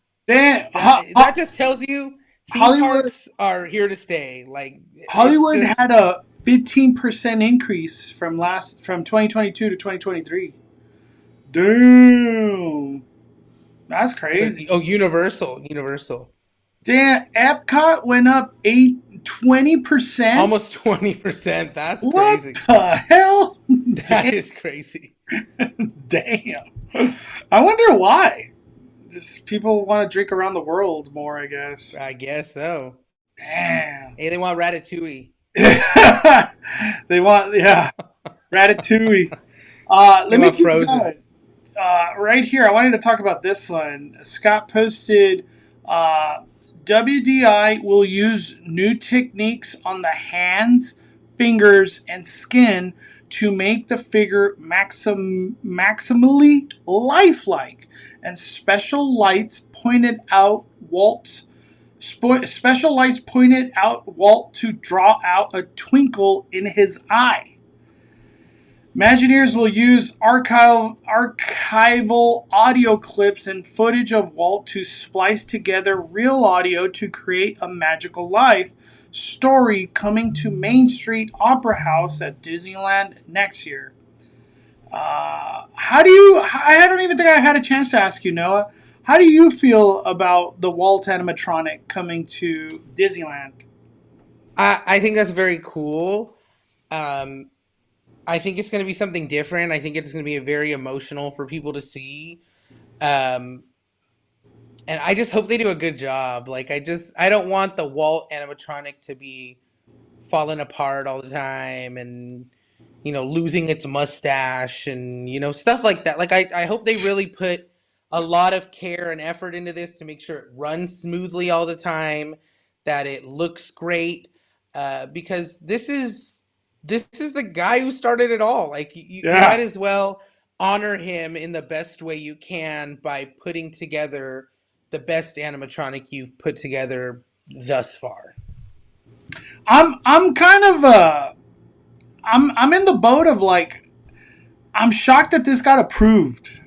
Speaker 4: just tells you theme parks are here to stay. Like
Speaker 1: Hollywood had a 15% increase from 2022 to 2023. Damn, that's crazy.
Speaker 4: Oh, Universal.
Speaker 1: Damn, Epcot went up 20%.
Speaker 4: Almost 20%. That's
Speaker 1: what
Speaker 4: crazy.
Speaker 1: What the hell?
Speaker 4: That is crazy.
Speaker 1: Damn. I wonder why. Just people want to drink around the world more, I guess.
Speaker 4: I guess so.
Speaker 1: Damn.
Speaker 4: Hey, they want Ratatouille.
Speaker 1: They want, Ratatouille. Let me keep
Speaker 4: Frozen.
Speaker 1: Right here, I wanted to talk about this one. Scott posted, WDI will use new techniques on the hands, fingers, and skin to make the figure maximally lifelike. And special lights pointed out Walt to draw out a twinkle in his eye. Imagineers will use archival audio clips and footage of Walt to splice together real audio to create a magical life story coming to Main Street Opera House at Disneyland next year. I don't even think I had a chance to ask you, Noah. How do you feel about the Walt animatronic coming to Disneyland?
Speaker 4: I think that's very cool. I think it's going to be something different. I think it's going to be very emotional for people to see. And I just hope they do a good job. Like, I don't want the Walt animatronic to be falling apart all the time and, losing its mustache and, stuff like that. Like, I hope they really put a lot of care and effort into this to make sure it runs smoothly all the time, that it looks great, because this is the guy who started it all. Like, you might as well honor him in the best way you can by putting together the best animatronic you've put together thus far. I'm kind of I'm in the boat of like, I'm shocked that this got approved.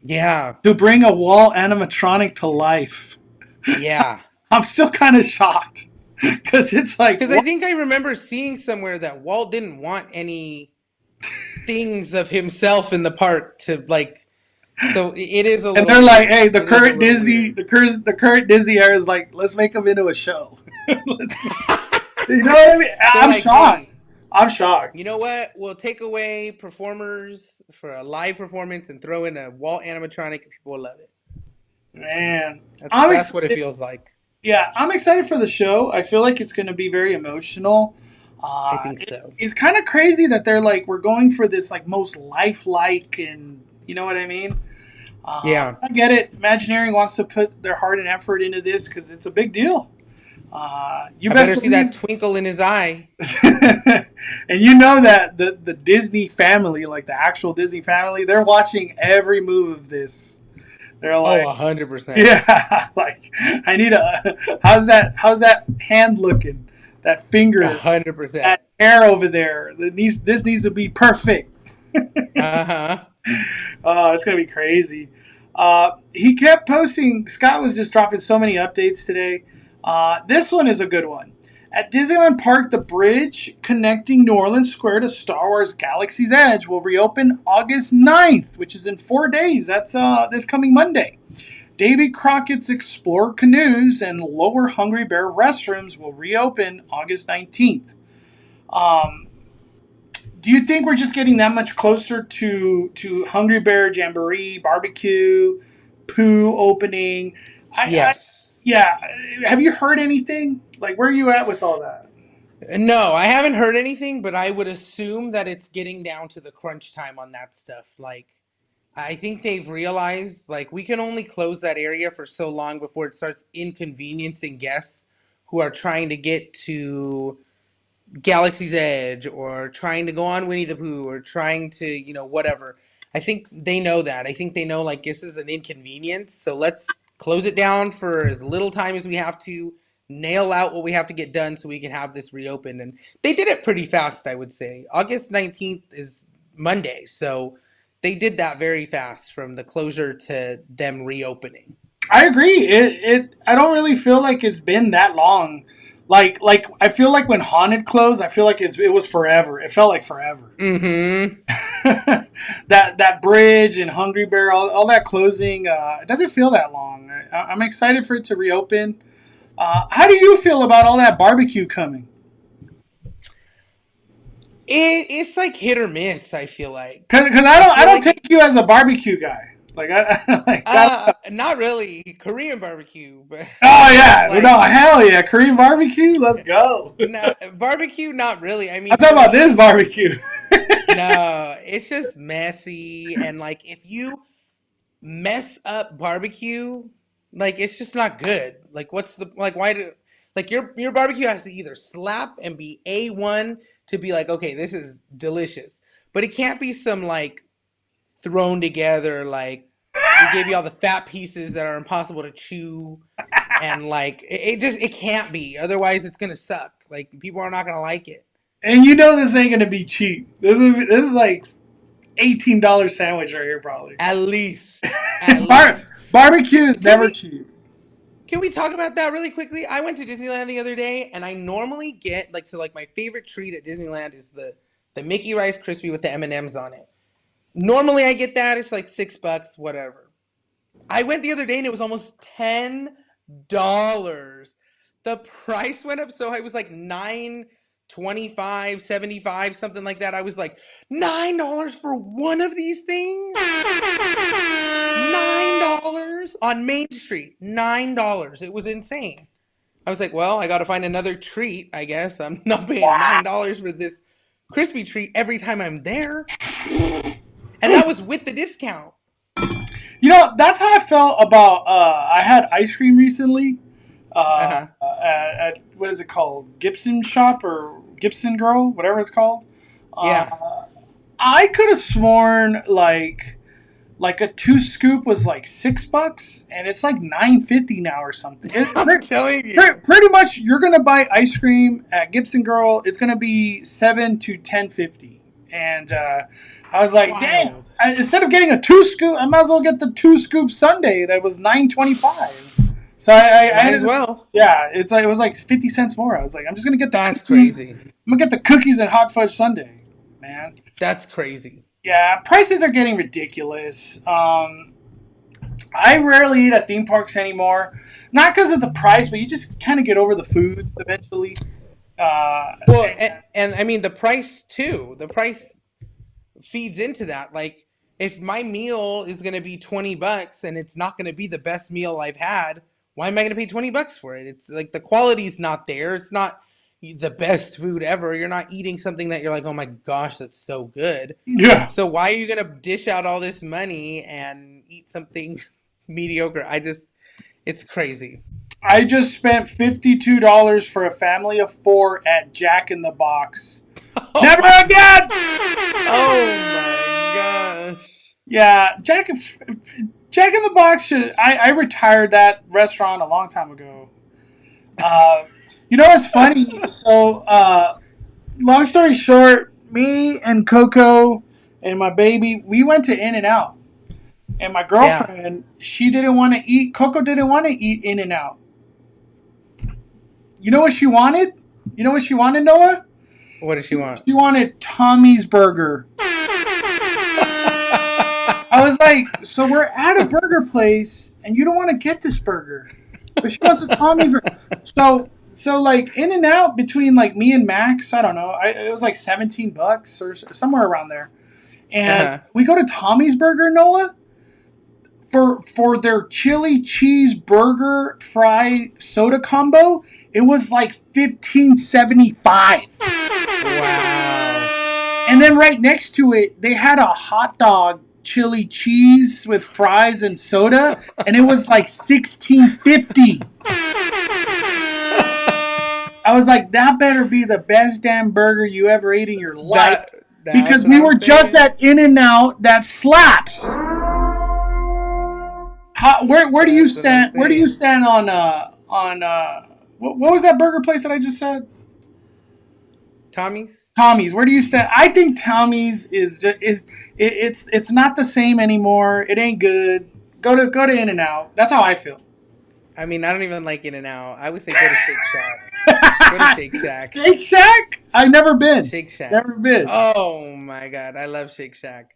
Speaker 1: Yeah. To bring a Walt animatronic to life.
Speaker 4: Yeah.
Speaker 1: I'm still kind of shocked. Because it's like...
Speaker 4: Because I think I remember seeing somewhere that Walt didn't want any things of himself in the park to, like... So it is a little...
Speaker 1: And they're like, hey, the current Disney era is like, let's make them into a show. You know what I mean? I'm like, shocked. Hey, I'm shocked.
Speaker 4: You know what? We'll take away performers for a live performance and throw in a Walt animatronic and people will love it.
Speaker 1: Man.
Speaker 4: That's what it feels like.
Speaker 1: Yeah, I'm excited for the show. I feel like it's going to be very emotional.
Speaker 4: I think so.
Speaker 1: It's kind of crazy that they're like, we're going for this like most lifelike, and you know what I mean?
Speaker 4: Yeah.
Speaker 1: I get it. Imagineering wants to put their heart and effort into this because it's a big deal.
Speaker 4: You better see that twinkle in his eye.
Speaker 1: And you know that the Disney family, like the actual Disney family, they're watching every move of this. They're like,
Speaker 4: 100%.
Speaker 1: Yeah, like I need how's that hand looking? That finger,
Speaker 4: 100%.
Speaker 1: That hair over there. This needs to be perfect. Oh, it's gonna be crazy. He kept posting. Scott was just dropping so many updates today. This one is a good one. At Disneyland Park, the bridge connecting New Orleans Square to Star Wars Galaxy's Edge will reopen August 9th, which is in 4 days. That's this coming Monday. Davy Crockett's Explorer Canoes and Lower Hungry Bear restrooms will reopen August 19th. Do you think we're just getting that much closer to Hungry Bear Jamboree, Barbecue, Pooh opening?
Speaker 4: Yes.
Speaker 1: Yeah. Have you heard anything? Like, where are you at with all that?
Speaker 4: No, I haven't heard anything, but I would assume that it's getting down to the crunch time on that stuff. Like, I think they've realized, like, we can only close that area for so long before it starts inconveniencing guests who are trying to get to Galaxy's Edge or trying to go on Winnie the Pooh or trying to, whatever. I think they know that. I think they know, like, this is an inconvenience, so let's close it down for as little time as we have to, nail out what we have to get done so we can have this reopened. And they did it pretty fast, I would say. August 19th is Monday, so they did that very fast from the closure to them reopening.
Speaker 1: I agree. I don't really feel like it's been that long. Like I feel like when Haunted closed, I feel like it was forever. It felt like forever.
Speaker 4: Mm-hmm.
Speaker 1: that bridge and Hungry Bear, all that closing, it doesn't feel that long. I'm excited for it to reopen. How do you feel about all that barbecue coming?
Speaker 4: It's like hit or miss, I feel like.
Speaker 1: Because I don't take you as a barbecue guy.
Speaker 4: Not really Korean barbecue, but
Speaker 1: oh yeah,
Speaker 4: like,
Speaker 1: no, hell yeah, Korean barbecue, let's go.
Speaker 4: No, barbecue, not really. I mean,
Speaker 1: I'm talking about this barbecue.
Speaker 4: No, it's just messy, and like if you mess up barbecue, like it's just not good. Like what's the why do like your barbecue has to either slap and be A1 to be like, okay, this is delicious, but it can't be some like thrown together like we gave you all the fat pieces that are impossible to chew, and like it can't be, otherwise it's gonna suck. Like people are not gonna like it.
Speaker 1: And this ain't gonna be cheap. This is like $18 sandwich right here, probably.
Speaker 4: At least.
Speaker 1: Barbecue is never cheap.
Speaker 4: Can we talk about that really quickly? I went to Disneyland the other day, and I normally get my favorite treat at Disneyland is the Mickey Rice Krispie with the M&Ms on it. Normally I get that. It's like $6, whatever. I went the other day and it was almost $10. The price went up so high. It was like $9.25, $7.75, something like that. I was like, $9 for one of these things? $9 on Main Street. $9. It was insane. I was like, well, I got to find another treat, I guess. I'm not paying $9 for this Krispie treat every time I'm there. And that was with the discount.
Speaker 1: That's how I felt about, I had ice cream recently at, what is it called? Gibson Shop or Gibson Girl, whatever it's called.
Speaker 4: Yeah.
Speaker 1: I could have sworn like a 2-scoop was like $6 and it's like $9.50 now or something.
Speaker 4: I'm telling you.
Speaker 1: Pretty much you're going to buy ice cream at Gibson Girl. It's going to be $7 to $10.50. And I was like, dang, instead of getting a 2-scoop, I might as well get the 2-scoop sundae that was $9.25. So I
Speaker 4: might as well.
Speaker 1: Yeah, it was like 50 cents more. I was like, I'm just gonna get the
Speaker 4: That's
Speaker 1: cookies.
Speaker 4: crazy.
Speaker 1: I'm gonna get the cookies and hot fudge sundae, man.
Speaker 4: That's crazy.
Speaker 1: Yeah, prices are getting ridiculous. I rarely eat at theme parks anymore. Not because of the price, but you just kind of get over the foods eventually.
Speaker 4: And I mean the price too. The price feeds into that. Like if my meal is going to be $20 and it's not going to be the best meal I've had, why am I going to pay $20 for it? It's like the quality's not there. It's not the best food ever. You're not eating something that you're like, oh my gosh, that's so good.
Speaker 1: Yeah.
Speaker 4: So why are you going to dish out all this money and eat something mediocre? It's crazy.
Speaker 1: I just spent $52 for a family of 4 at Jack in the Box. Never again!
Speaker 4: Oh my gosh.
Speaker 1: Yeah, Jack in the Box I retired that restaurant a long time ago. What's funny? So, long story short, me and Coco and my baby, we went to In-N-Out. And my girlfriend, she didn't want to eat. Coco didn't want to eat In-N-Out. You know what she wanted? You know what she wanted, Noah?
Speaker 4: What does she want?
Speaker 1: She wanted Tommy's burger. I was like, so we're at a burger place, and you don't want to get this burger, but she wants a Tommy's burger. So like In and Out between like me and Max, I don't know, it was like $17 or somewhere around there, and we go to Tommy's Burger, Noah, for their chili cheese burger fry soda combo. It was like $15.75.
Speaker 4: Wow.
Speaker 1: And then right next to it, they had a hot dog chili cheese with fries and soda, and it was like $16.50. I was like, that better be the best damn burger you ever ate in your life, because we were just at In and Out that slaps. Where do you stand? Where do you stand on what was that burger place that I just said?
Speaker 4: Tommy's.
Speaker 1: Tommy's. Where do you stand? I think Tommy's it's not the same anymore. It ain't good. Go to In and Out. That's how I feel.
Speaker 4: I mean, I don't even like In and Out. I would say go to Shake Shack. Go to Shake Shack.
Speaker 1: Shake Shack? I've never been.
Speaker 4: Shake Shack.
Speaker 1: Never been.
Speaker 4: Oh my god, I love Shake Shack.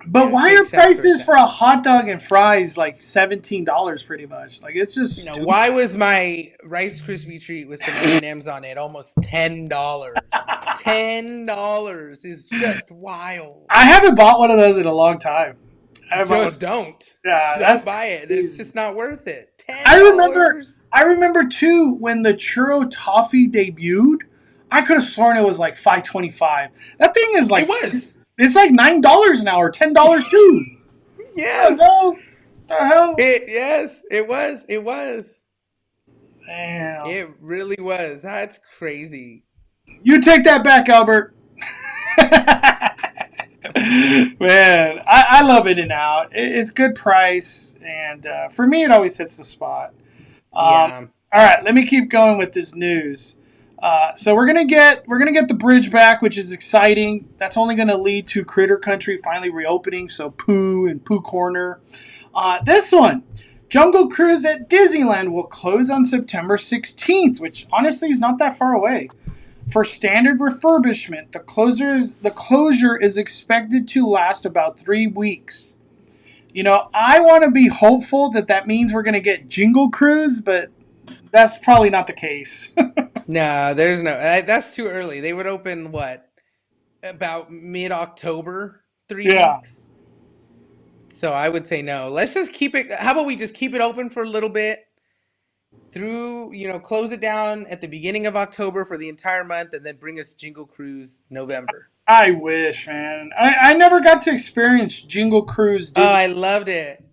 Speaker 1: But why are prices for a hot dog and fries like $17 pretty much? Like, it's just stupid.
Speaker 4: Why was my Rice Krispie treat with some M&Ms on it almost $10? $10 is just wild.
Speaker 1: I haven't bought one of those in a long time.
Speaker 4: Just don't.
Speaker 1: Yeah,
Speaker 4: don't buy it. It's just not worth it. $10.
Speaker 1: I remember too when the churro toffee debuted. I could have sworn it was like $5.25. That thing is like,
Speaker 4: it was.
Speaker 1: It's like $9 an hour, $10 too.
Speaker 4: Yes.
Speaker 1: The hell?
Speaker 4: Yes, it was. It was.
Speaker 1: Damn.
Speaker 4: It really was. That's crazy.
Speaker 1: You take that back, Albert. Man, I love In and Out. It's good price, and for me, it always hits the spot.
Speaker 4: Yeah.
Speaker 1: All right, let me keep going with this news. So we're gonna get the bridge back, which is exciting. That's only gonna lead to Critter Country finally reopening. So Pooh and Pooh Corner. This one, Jungle Cruise at Disneyland will close on September 16th, which honestly is not that far away. For standard refurbishment, the closure is expected to last about 3 weeks. You know, I want to be hopeful that means we're gonna get Jingle Cruise, but that's probably not the case.
Speaker 4: No, there's no. That's too early. They would open about mid-October, 3 weeks. So I would say no. Let's just keep it. How about we just keep it open for a little bit through, close it down at the beginning of October for the entire month, and then bring us Jingle Cruise November.
Speaker 1: I wish, man. I never got to experience Jingle Cruise Disney.
Speaker 4: Oh, I loved it.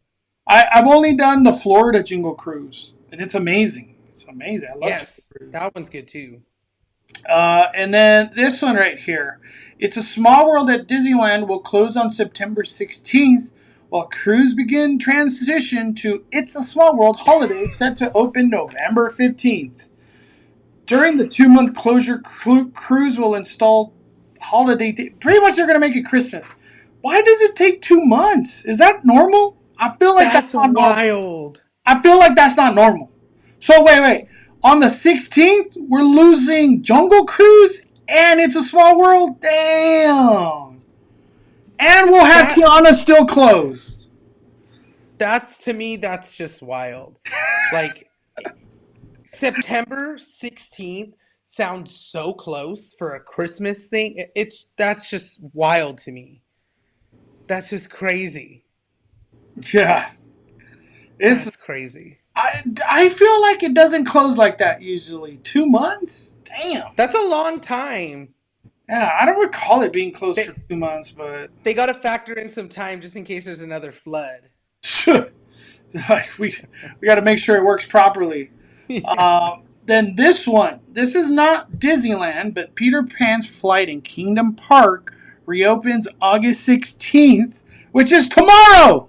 Speaker 1: I've only done the Florida Jingle Cruise, and it's amazing. It's amazing. I love
Speaker 4: Yes, that one's good too.
Speaker 1: And then this one right here. It's a Small World at Disneyland will close on September 16th, while cruise begin transition to It's a Small World holiday set to open November 15th. During the 2-month closure, cruise will install holiday. Pretty much they're going to make it Christmas. Why does it take 2 months? Is that normal? I feel like that's not
Speaker 4: wild.
Speaker 1: I feel like that's not normal. So wait. On the 16th, we're losing Jungle Cruise and It's a Small World? Damn. And we'll have Tiana still closed.
Speaker 4: To me, that's just wild. Like, September 16th sounds so close for a Christmas thing. That's just wild to me. That's just crazy.
Speaker 1: Yeah.
Speaker 4: It's crazy.
Speaker 1: I feel like it doesn't close like that usually. 2 months? Damn.
Speaker 4: That's a long time.
Speaker 1: Yeah, I don't recall it being closed for 2 months, but...
Speaker 4: They got to factor in some time just in case there's another flood.
Speaker 1: we got to make sure it works properly. Yeah. Then this one. This is not Disneyland, but Peter Pan's Flight in Kingdom Park reopens August 16th, which is tomorrow!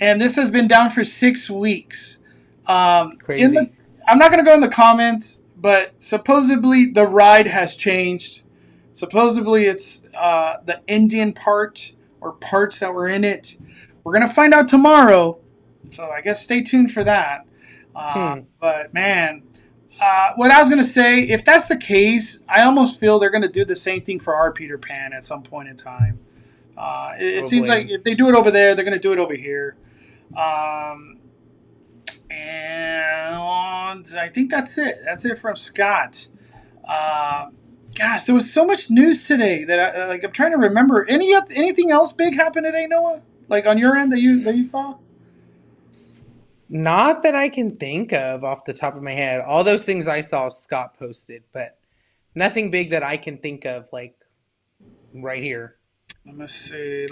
Speaker 1: And this has been down for 6 weeks.
Speaker 4: Crazy.
Speaker 1: I'm not going to go in the comments, but supposedly the ride has changed. Supposedly it's the Indian part or parts that were in it. We're going to find out tomorrow. So I guess stay tuned for that. But man, what I was gonna say, if that's the case, I almost feel they're gonna do the same thing for our Peter Pan at some point in time. It seems like if they do it over there, they're gonna do it over here. And I think that's it. That's it from Scott. Gosh, there was so much news today that I'm trying to remember. Anything else big happened today, Noah? Like on your end that you saw?
Speaker 4: Not that I can think of off the top of my head. All those things I saw Scott posted, but nothing big that I can think of like right here.
Speaker 1: Let me see.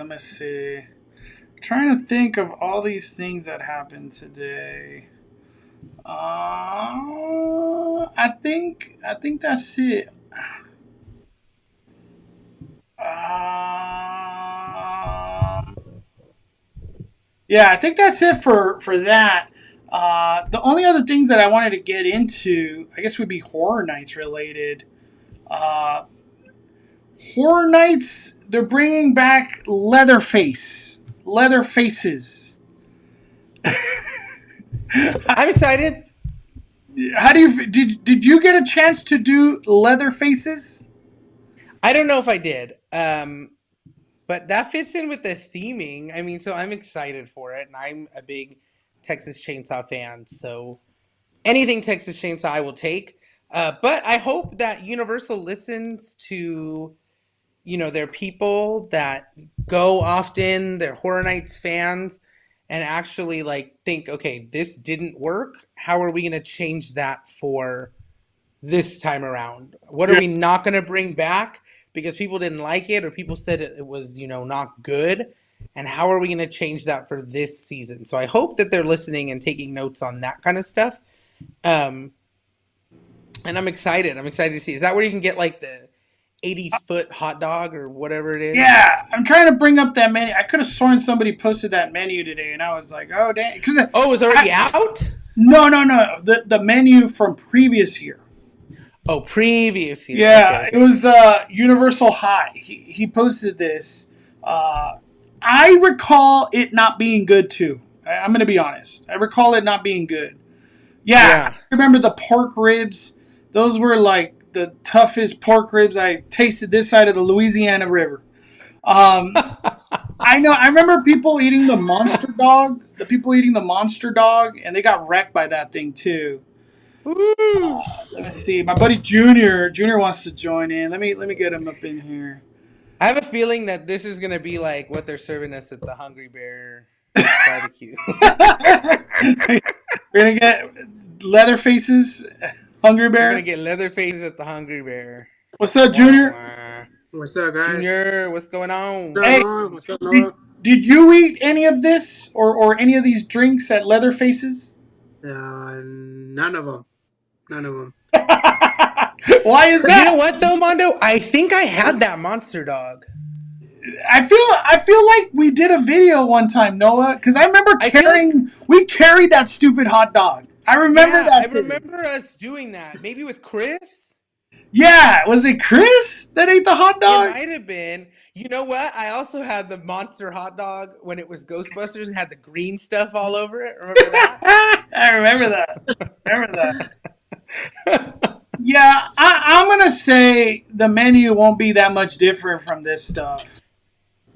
Speaker 1: Trying to think of all these things that happened today. I think that's it. Yeah, I think that's it for that. The only other things that I wanted to get into, I guess, would be Horror Nights related. Horror Nights, they're bringing back Leatherfaces.
Speaker 4: I'm excited.
Speaker 1: How do you did you get a chance to do Leatherfaces?
Speaker 4: I don't know if I did, but that fits in with the theming. I mean, so I'm excited for it, and I'm a big Texas Chainsaw fan. So anything Texas Chainsaw, I will take. But I hope that Universal listens to, their people that go often, their Horror Nights fans, and actually think, okay, this didn't work. How are we going to change that for this time around? What are we not going to bring back because people didn't like it or people said it was, not good? And how are we going to change that for this season? So I hope that they're listening and taking notes on that kind of stuff. And I'm excited. I'm excited to see. Is that where you can get the 80-foot hot dog or whatever it is?
Speaker 1: Yeah, I'm trying to bring up that menu. I could have sworn somebody posted that menu today, and I was like, oh, dang.
Speaker 4: It's already out?
Speaker 1: No. The menu from previous year.
Speaker 4: Oh, previous year.
Speaker 1: Yeah,
Speaker 4: okay.
Speaker 1: It was Universal High. He posted this. I recall it not being good, too. I'm going to be honest. I recall it not being good. Yeah. I remember the pork ribs. Those were the toughest pork ribs I tasted this side of the Louisiana River. I know. I remember people eating the monster dog. The people eating the monster dog, and they got wrecked by that thing too. Let me see. My buddy Junior wants to join in. Let me get him up in here.
Speaker 4: I have a feeling that this is gonna be like what they're serving us at the Hungry Bear barbecue.
Speaker 1: We're gonna get Leatherfaces, Hungry Bear.
Speaker 4: We're gonna get Leatherfaces at the Hungry Bear.
Speaker 1: What's up, Junior?
Speaker 6: What's up, guys?
Speaker 4: Junior, what's going on?
Speaker 1: Hey,
Speaker 6: What's up, Noah?
Speaker 1: did you eat any of this or any of these drinks at Leatherfaces?
Speaker 6: None of them.
Speaker 1: Why is that?
Speaker 4: You know what though, Mondo? I think I had that monster dog.
Speaker 1: I feel like we did a video one time, Noah, because I remember we carried that stupid hot dog. I remember that.
Speaker 4: I remember us doing that. Maybe with Chris?
Speaker 1: Yeah, was it Chris that ate the hot dog?
Speaker 4: It might have been. You know what? I also had the monster hot dog when it was Ghostbusters and had the green stuff all over it. Remember that?
Speaker 1: I remember that. Yeah, I'm going to say the menu won't be that much different from this stuff.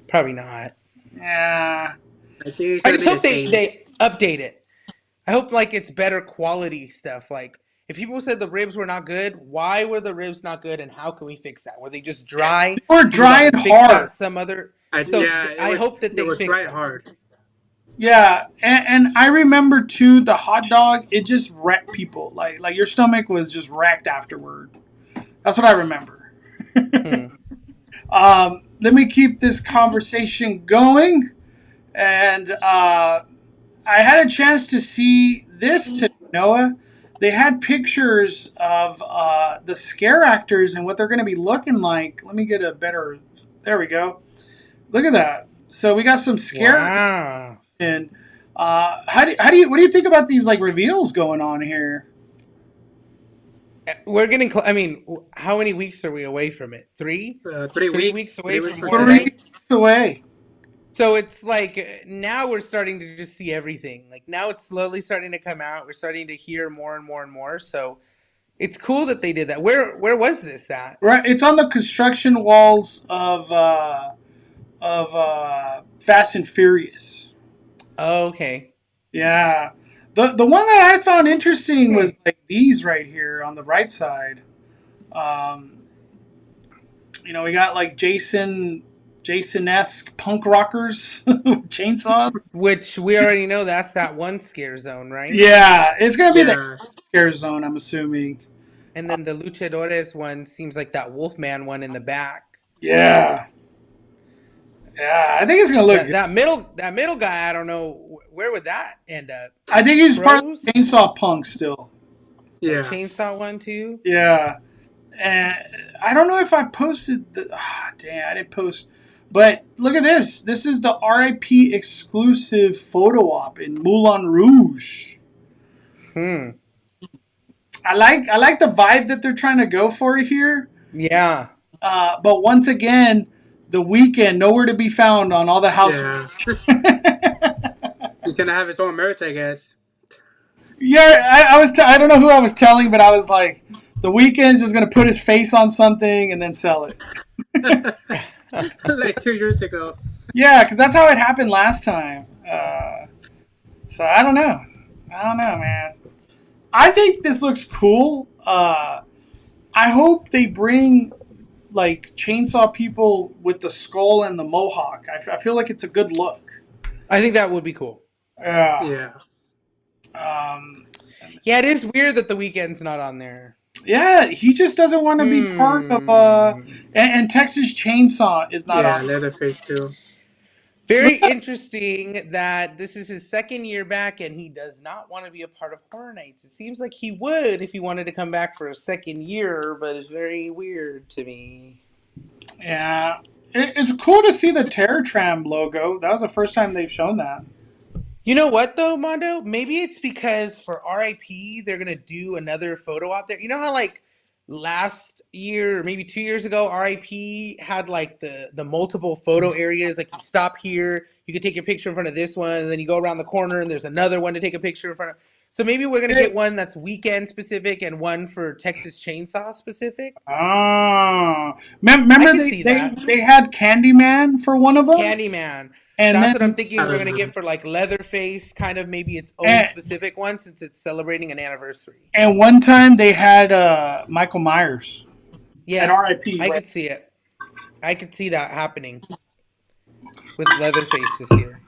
Speaker 4: Probably not.
Speaker 1: Yeah.
Speaker 4: I just hope they update it. I hope it's better quality stuff. If people said the ribs were not good, why were the ribs not good, and how can we fix that? Were they just dry?
Speaker 1: They were dry and hard.
Speaker 4: Some other.
Speaker 6: I
Speaker 4: hope that they fix
Speaker 6: dry
Speaker 4: that.
Speaker 6: hard.
Speaker 1: Yeah, and I remember too the hot dog. It just wrecked people. Like your stomach was just wrecked afterward. That's what I remember. Let me keep this conversation going, and I had a chance to see this today, Noah. They had pictures of the scare actors and what they're going to be looking like. Let me get a better. There we go. Look at that. So we got some scare.
Speaker 4: Wow.
Speaker 1: And what do you think about these reveals going on here?
Speaker 4: We're getting. I mean, how many weeks are we away from it? 3?
Speaker 6: 3
Speaker 4: weeks away from
Speaker 6: weeks.
Speaker 1: 3 weeks away.
Speaker 4: So it's now we're starting to just see everything. Now it's slowly starting to come out. We're starting to hear more and more and more. So It's cool that they did that. Where was this at?
Speaker 1: Right, it's on the construction walls of Fast and Furious.
Speaker 4: Oh, okay.
Speaker 1: Yeah, the one that I found interesting was like these right here on the right side. Um, we got like Jason-esque punk rockers with chainsaws.
Speaker 4: Which we already know that's that one scare zone, right?
Speaker 1: Yeah, it's gonna be the
Speaker 6: Yeah.
Speaker 1: scare zone, I'm assuming.
Speaker 4: And then the Luchadores one seems like that Wolfman one in the back.
Speaker 1: Yeah, I think it's gonna look good.
Speaker 4: That middle guy, I don't know where would that end up.
Speaker 1: I think he's part of
Speaker 4: Bros?
Speaker 1: the chainsaw punk still.
Speaker 6: Yeah.
Speaker 4: Chainsaw one too.
Speaker 1: Yeah, and I don't know if I posted the. Damn, I didn't post. But look at this. This is the RIP exclusive photo op in Moulin Rouge. I like the vibe that they're trying to go for here.
Speaker 4: Yeah.
Speaker 1: But once again, the weekend nowhere to be found on all the house.
Speaker 6: Yeah. He's gonna have his own merch, I guess.
Speaker 1: Yeah, I don't know who I was telling, but I was like, the weekend's just gonna put his face on something and then sell it.
Speaker 6: Like 2 years ago.
Speaker 1: Yeah, because that's how it happened last time. So I don't know, man. I think this looks cool. I hope they bring like chainsaw people with the skull and the mohawk. I feel like it's a good look.
Speaker 4: I think that would be cool.
Speaker 6: Yeah.
Speaker 4: Yeah, it is weird that the weekend's not on there.
Speaker 1: Yeah, he just doesn't want to be part of. And Texas Chainsaw is not
Speaker 6: Yeah,
Speaker 1: on.
Speaker 6: Leatherface too.
Speaker 4: Very interesting that this is his second year back and he does not want to be a part of Horror Nights. It seems like he would if he wanted to come back for a second year, but it's very weird to me.
Speaker 1: Yeah, it's cool to see the Terror Tram logo. That was the first time they've shown that.
Speaker 4: You know what though, Mondo? Maybe it's because for RIP they're gonna do another photo op there. You know how like last year or maybe 2 years ago, RIP had like the multiple photo areas. Like you stop here, you can take your picture in front of this one, and then you go around the corner and there's another one to take a picture in front of. So maybe we're gonna get one that's weekend specific and one for Texas Chainsaw specific.
Speaker 1: Oh, remember
Speaker 4: I can see that.
Speaker 1: they had Candyman for one of them.
Speaker 4: Candyman.
Speaker 1: And
Speaker 4: That's
Speaker 1: then-
Speaker 4: what I'm thinking we're gonna get for like Leatherface, kind of maybe its own specific one since it's celebrating an anniversary.
Speaker 1: And one time they had Michael Myers.
Speaker 4: Yeah,
Speaker 1: At RIP,
Speaker 4: I
Speaker 1: right?
Speaker 4: could see it. I could see that happening with Leatherface this year.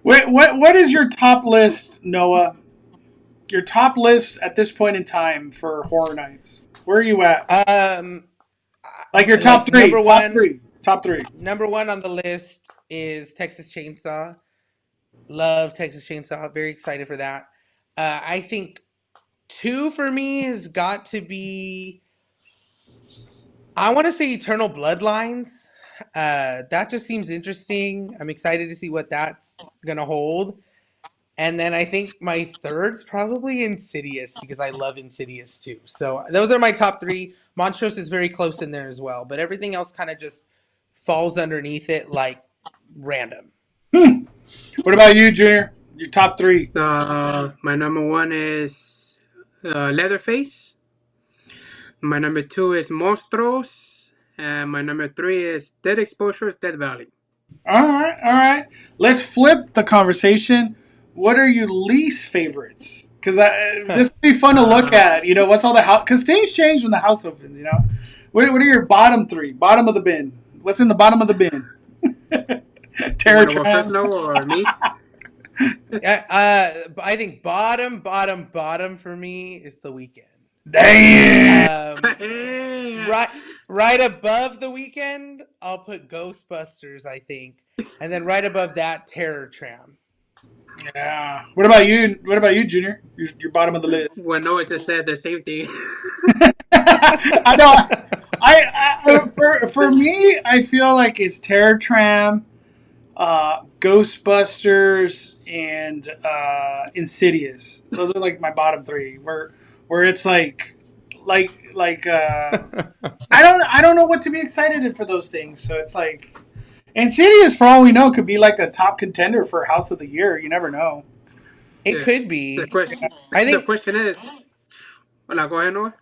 Speaker 1: Wait, what is your top list, Noah? Your top list at this point in time for Horror Nights. Where are you at? Like your top
Speaker 4: like
Speaker 1: three.
Speaker 4: number
Speaker 1: Top
Speaker 4: one-
Speaker 1: three. Top three.
Speaker 4: Number one on the list is Texas Chainsaw. Love Texas Chainsaw. Very excited for that. I think two for me has got to be. I want to say Eternal Bloodlines. That just seems interesting. I'm excited to see what that's gonna hold. And then I think my third's probably Insidious because I love Insidious too. So those are my top three. Monstrous is very close in there as well, but everything else kind of just falls underneath it like random.
Speaker 1: What about you, Junior? Your top three.
Speaker 6: My number one is Leatherface. My number two is Monstros. And my number three is Dead Exposures, Dead Valley.
Speaker 1: All right. Let's flip the conversation. What are your least favorites? Because this would be fun to look at. You know, what's all the house? Because things change when the house opens. You know, what are your bottom three? Bottom of the bin. What's in the bottom of the bin? Terror
Speaker 6: You wanna go first,
Speaker 1: Tram.
Speaker 6: Noah, or me?
Speaker 4: I think bottom for me is The Weeknd.
Speaker 1: Damn.
Speaker 4: Right above The Weeknd, I'll put Ghostbusters, I think, and then right above that, Terror Tram.
Speaker 1: Yeah. What about you? What about you, Junior? Your bottom of the list.
Speaker 6: Well, Noah just said the same thing.
Speaker 1: I know. For me, I feel like it's Terror Tram, Ghostbusters, and Insidious. Those are like my bottom three. Where it's like I don't know what to be excited for those things. So it's like Insidious, for all we know, could be like a top contender for House of the Year. You never know.
Speaker 4: It could be.
Speaker 6: The question,
Speaker 4: I think-
Speaker 6: the question is, Hola, go ahead, Noah.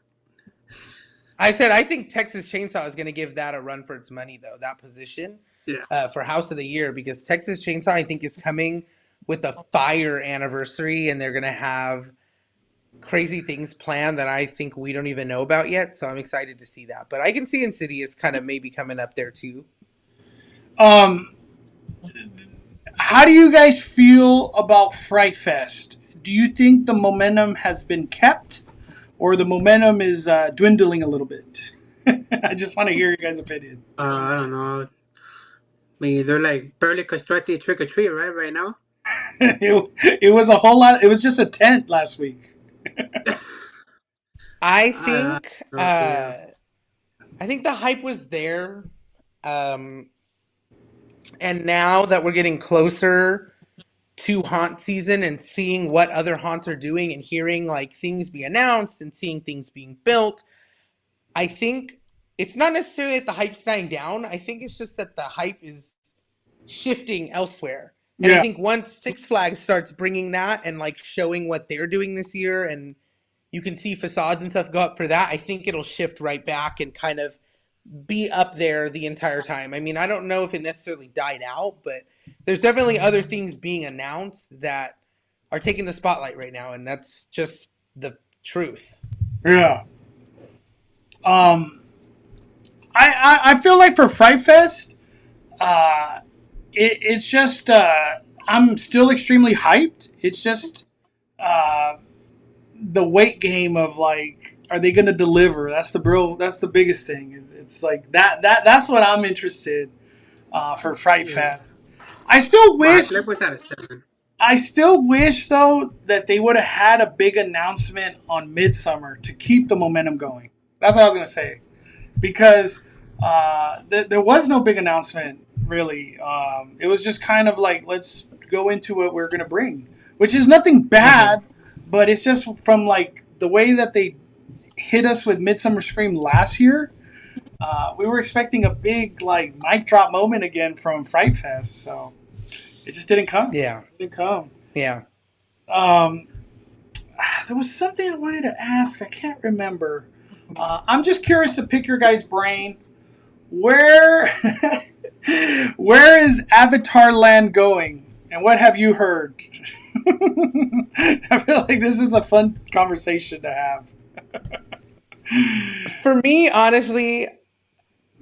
Speaker 4: I said I think Texas Chainsaw is going to give that a run for its money, though, that position
Speaker 6: Yeah.
Speaker 4: for House of the Year, because Texas Chainsaw, I think, is coming with the Fire anniversary, and they're going to have crazy things planned that I think we don't even know about yet. So I'm excited to see that. But I can see Insidious kind of maybe coming up there, too.
Speaker 1: How do you guys feel about Fright Fest? Do you think the momentum has been kept, or the momentum is dwindling a little bit? I just want to hear your guys' opinion.
Speaker 6: I don't know. I mean, they're like barely constructing trick or treat right now.
Speaker 1: It was a whole lot. It was just a tent last week.
Speaker 4: I
Speaker 6: I
Speaker 4: think
Speaker 6: yeah.
Speaker 4: I think the hype was there. Um, and now that we're getting closer to haunt season and seeing what other haunts are doing and hearing like things be announced and seeing things being built, I think it's not necessarily that the hype's dying down. I think it's just that the hype is shifting elsewhere. And I
Speaker 1: Yeah.
Speaker 4: think once Six Flags starts bringing that and like showing what they're doing this year, and you can see facades and stuff go up for that, I think it'll shift right back and kind of be up there the entire time. I mean, I don't know if it necessarily died out, but there's definitely other things being announced that are taking the spotlight right now, and that's just the truth.
Speaker 1: Yeah. I feel like for Fright Fest, it's just I'm still extremely hyped. It's just the weight game of like, are they going to deliver? That's the biggest thing. It's like that's what I'm interested for Fright
Speaker 6: Yeah.
Speaker 1: Fest. I still
Speaker 6: My
Speaker 1: wish
Speaker 6: hype was at a 7.
Speaker 1: I still wish though that they would have had a big announcement on Midsummer to keep the momentum going. That's what I was gonna say, because there was no big announcement really. It was just kind of like, let's go into what we're gonna bring, which is nothing bad, but it's just from like the way that they hit us with Midsummer Scream last year. We were expecting a big like mic drop moment again from Fright Fest, so it just didn't come.
Speaker 4: Yeah.
Speaker 1: It didn't come.
Speaker 4: Yeah.
Speaker 1: There was something I wanted to ask. I can't remember. I'm just curious to pick your guys' brain. Where, where is Avatar Land going, and what have you heard? I feel like this is a fun conversation to have.
Speaker 4: For me, honestly,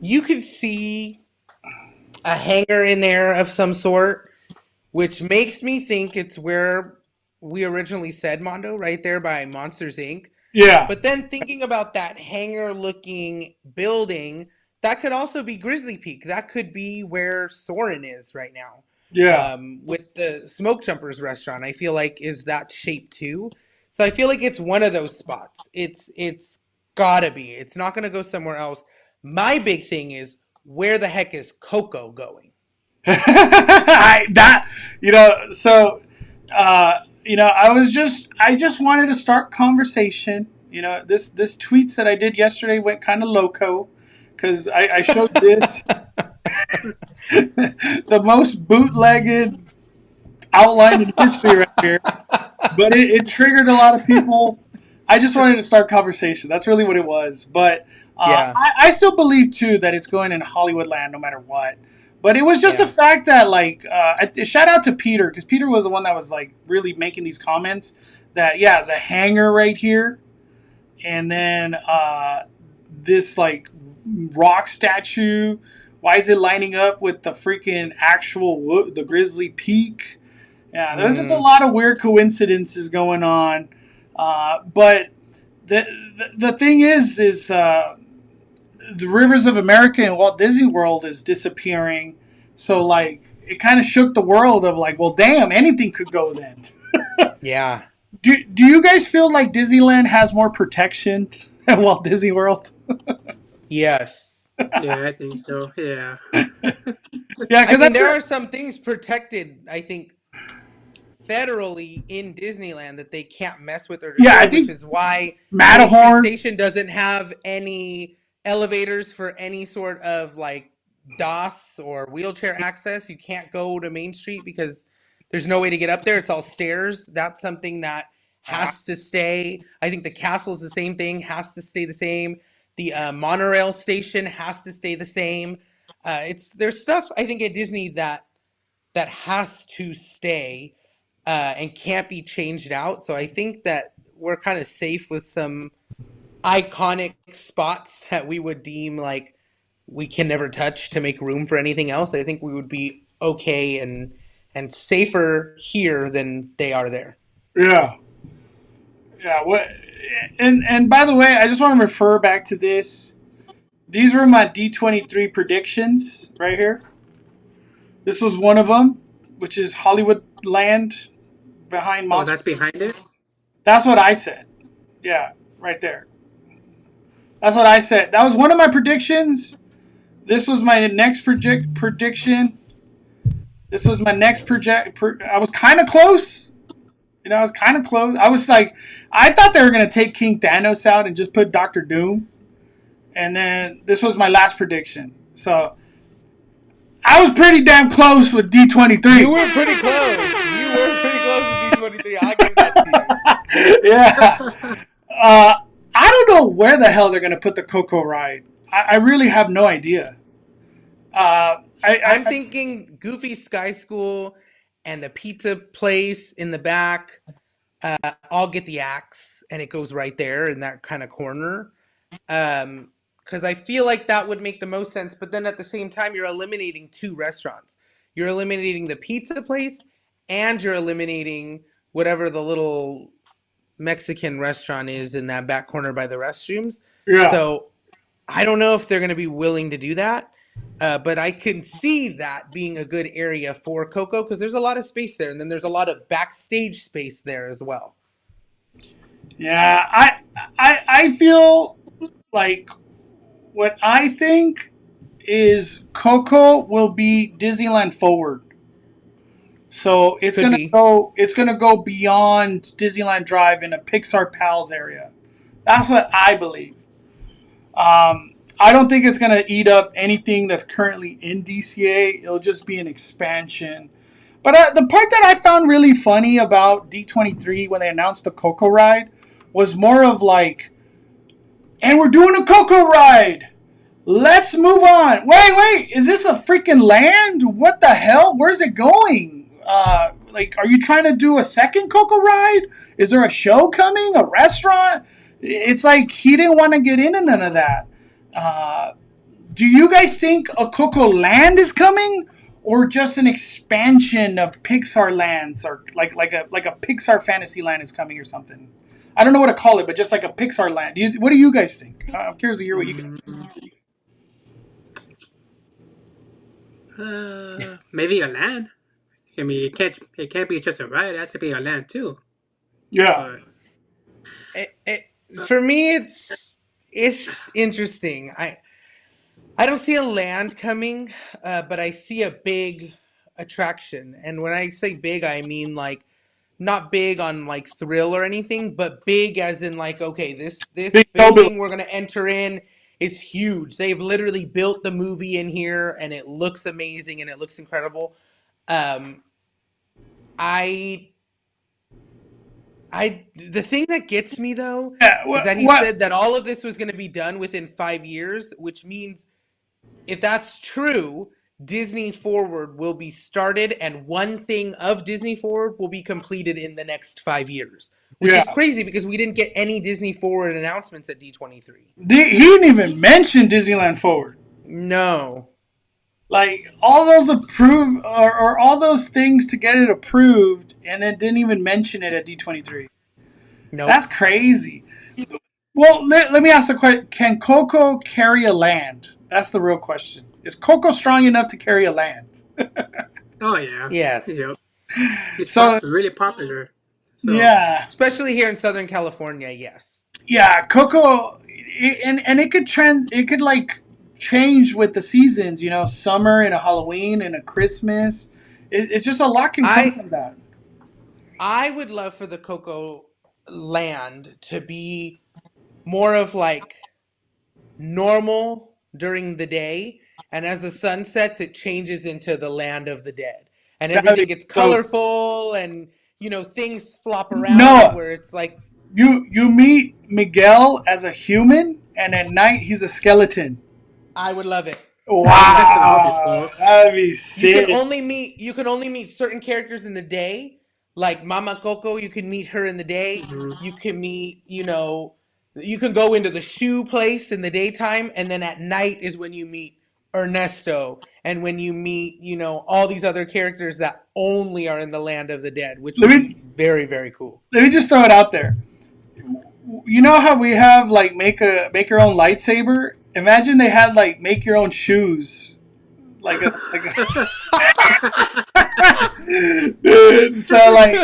Speaker 4: you could see a hangar in there of some sort, which makes me think it's where we originally said Mondo, right there by Monsters Inc.
Speaker 1: Yeah,
Speaker 4: But then thinking about that hangar looking building, that could also be Grizzly Peak. That could be where Soren is right now.
Speaker 1: yeah.
Speaker 4: With the Smoke Jumpers restaurant, I feel like is that shape too. So I feel like it's one of those spots. It's gotta be. It's not gonna go somewhere else. My big thing is, where the heck is Coco going?
Speaker 1: That so I just wanted to start conversation. This tweets that I did yesterday went kind of loco because I showed this the most bootlegged outline in history right here, but it triggered a lot of people. I just wanted to start conversation. That's really what it was. But
Speaker 4: Yeah.
Speaker 1: I still believe too that it's going in Hollywood land no matter what. But it was just the fact that like shout out to Peter, because Peter was the one that was like really making these comments that the hangar right here, and then this like rock statue. Why is it lining up with the freaking actual the Grizzly Peak? Yeah, there's just a lot of weird coincidences going on. But the thing is the Rivers of America and Walt Disney World is disappearing. So like it kind of shook the world of like, well, damn, anything could go then.
Speaker 4: Yeah.
Speaker 1: Do you guys feel like Disneyland has more protection than Walt Disney World?
Speaker 4: Yes.
Speaker 6: Yeah, I think so. Yeah.
Speaker 1: Yeah,
Speaker 4: I
Speaker 1: because
Speaker 4: mean, there are some things protected, I think, federally in Disneyland that they can't mess with or destroy,
Speaker 1: I think
Speaker 4: which is why
Speaker 1: Matterhorn.
Speaker 4: Main Street Station doesn't have any elevators for any sort of like DOS or wheelchair access. You can't go to Main Street because there's no way to get up there. It's all stairs. That's something that has to stay. I think the castle's the same thing, has to stay the same. The monorail station has to stay the same. There's stuff I think at Disney that has to stay and can't be changed out. So I think that we're kind of safe with some iconic spots that we would deem like we can never touch to make room for anything else. I think we would be okay and safer here than they are there.
Speaker 1: Yeah. Yeah. What? And by the way, I just want to refer back to this. These were my D23 predictions right here. This was one of them, which is Hollywood Land behind
Speaker 6: Oh,
Speaker 1: Monster.
Speaker 6: that's behind it?
Speaker 1: That's what I said. Yeah, right there. That's what I said. That was one of my predictions. This was my next prediction. This was my next I was kind of close. I was kind of close. I was like, I thought they were going to take King Thanos out and just put Doctor Doom. And then this was my last prediction. So I was pretty damn close with D23.
Speaker 4: You were pretty close. With D23. I'll give that to you.
Speaker 1: Yeah. I don't know where the hell they're going to put the Coco ride. I really have no idea.
Speaker 4: I'm thinking Goofy Sky School and the pizza place in the back. I'll get the axe, and it goes right there in that kind of corner. Because I feel like that would make the most sense. But then at the same time, you're eliminating two restaurants. You're eliminating the pizza place, and you're eliminating whatever the little Mexican restaurant is in that back corner by the restrooms.
Speaker 1: Yeah.
Speaker 4: So I don't know if they're going to be willing to do that. But I can see that being a good area for Coco because there's a lot of space there. And then there's a lot of backstage space there as well.
Speaker 1: Yeah, I feel like what I think is Coco will be Disneyland forward. So it's gonna go beyond Disneyland Drive in a Pixar Pals area. That's what I believe. I don't think it's gonna eat up anything that's currently in DCA. It'll just be an expansion. But the part that I found really funny about D23 when they announced the Coco ride was more of like, and we're doing a Coco ride. Let's move on. Wait, is this a freaking land? What the hell? Where's it going? Are you trying to do a second Coco ride? Is there a show coming? A restaurant? It's like he didn't want to get into none of that. Do you guys think a Coco land is coming? Or just an expansion of Pixar lands, or like a Pixar fantasy land is coming, or something. I don't know what to call it, but just like a Pixar land. What do you guys think? I'm curious to hear what you guys think.
Speaker 6: Maybe a land. I mean, it can't be just a ride. It has to be a land too.
Speaker 1: Yeah.
Speaker 4: For me, it's interesting. I don't see a land coming, but I see a big attraction. And when I say big, I mean like not big on like thrill or anything, but big as in like, okay, this building we're going to enter in is huge. They've literally built the movie in here and it looks amazing and it looks incredible. The thing that gets me though is that he said that all of this was going to be done within 5 years, which means if that's true, Disney Forward will be started and one thing of Disney Forward will be completed in the next 5 years, which is crazy because we didn't get any Disney Forward announcements at D23.
Speaker 1: He didn't even mention Disneyland Forward.
Speaker 4: No.
Speaker 1: Like all those approved or all those things to get it approved and then didn't even mention it at D23.
Speaker 4: No.
Speaker 1: That's crazy. Well, let me ask the question. Can Coco carry a land? That's the real question. Is Coco strong enough to carry a land?
Speaker 6: Oh, yeah.
Speaker 4: Yes.
Speaker 6: Yep. It's really popular. So.
Speaker 1: Yeah.
Speaker 4: Especially here in Southern California, yes.
Speaker 1: Yeah, Coco, and it could change with the seasons, summer and a Halloween and a Christmas. It's just a lot can come from that.
Speaker 4: I would love for the Coco land to be more of like normal during the day, and as the sun sets it changes into the land of the dead and everything gets colorful and things flop around
Speaker 1: Noah.
Speaker 4: where it's like
Speaker 1: You meet Miguel as a human, and at night he's a skeleton.
Speaker 4: I would love it.
Speaker 1: Wow, that'd be sick.
Speaker 4: You can only meet certain characters in the day, like Mama Coco. You can meet her in the day. You can meet, you can go into the shoe place in the daytime, and then at night is when you meet Ernesto, and when you meet, all these other characters that only are in the land of the dead, which would be very, very cool.
Speaker 1: Let me just throw it out there. You know how we have like make your own lightsaber? Imagine they had like make your own shoes. Dude, so like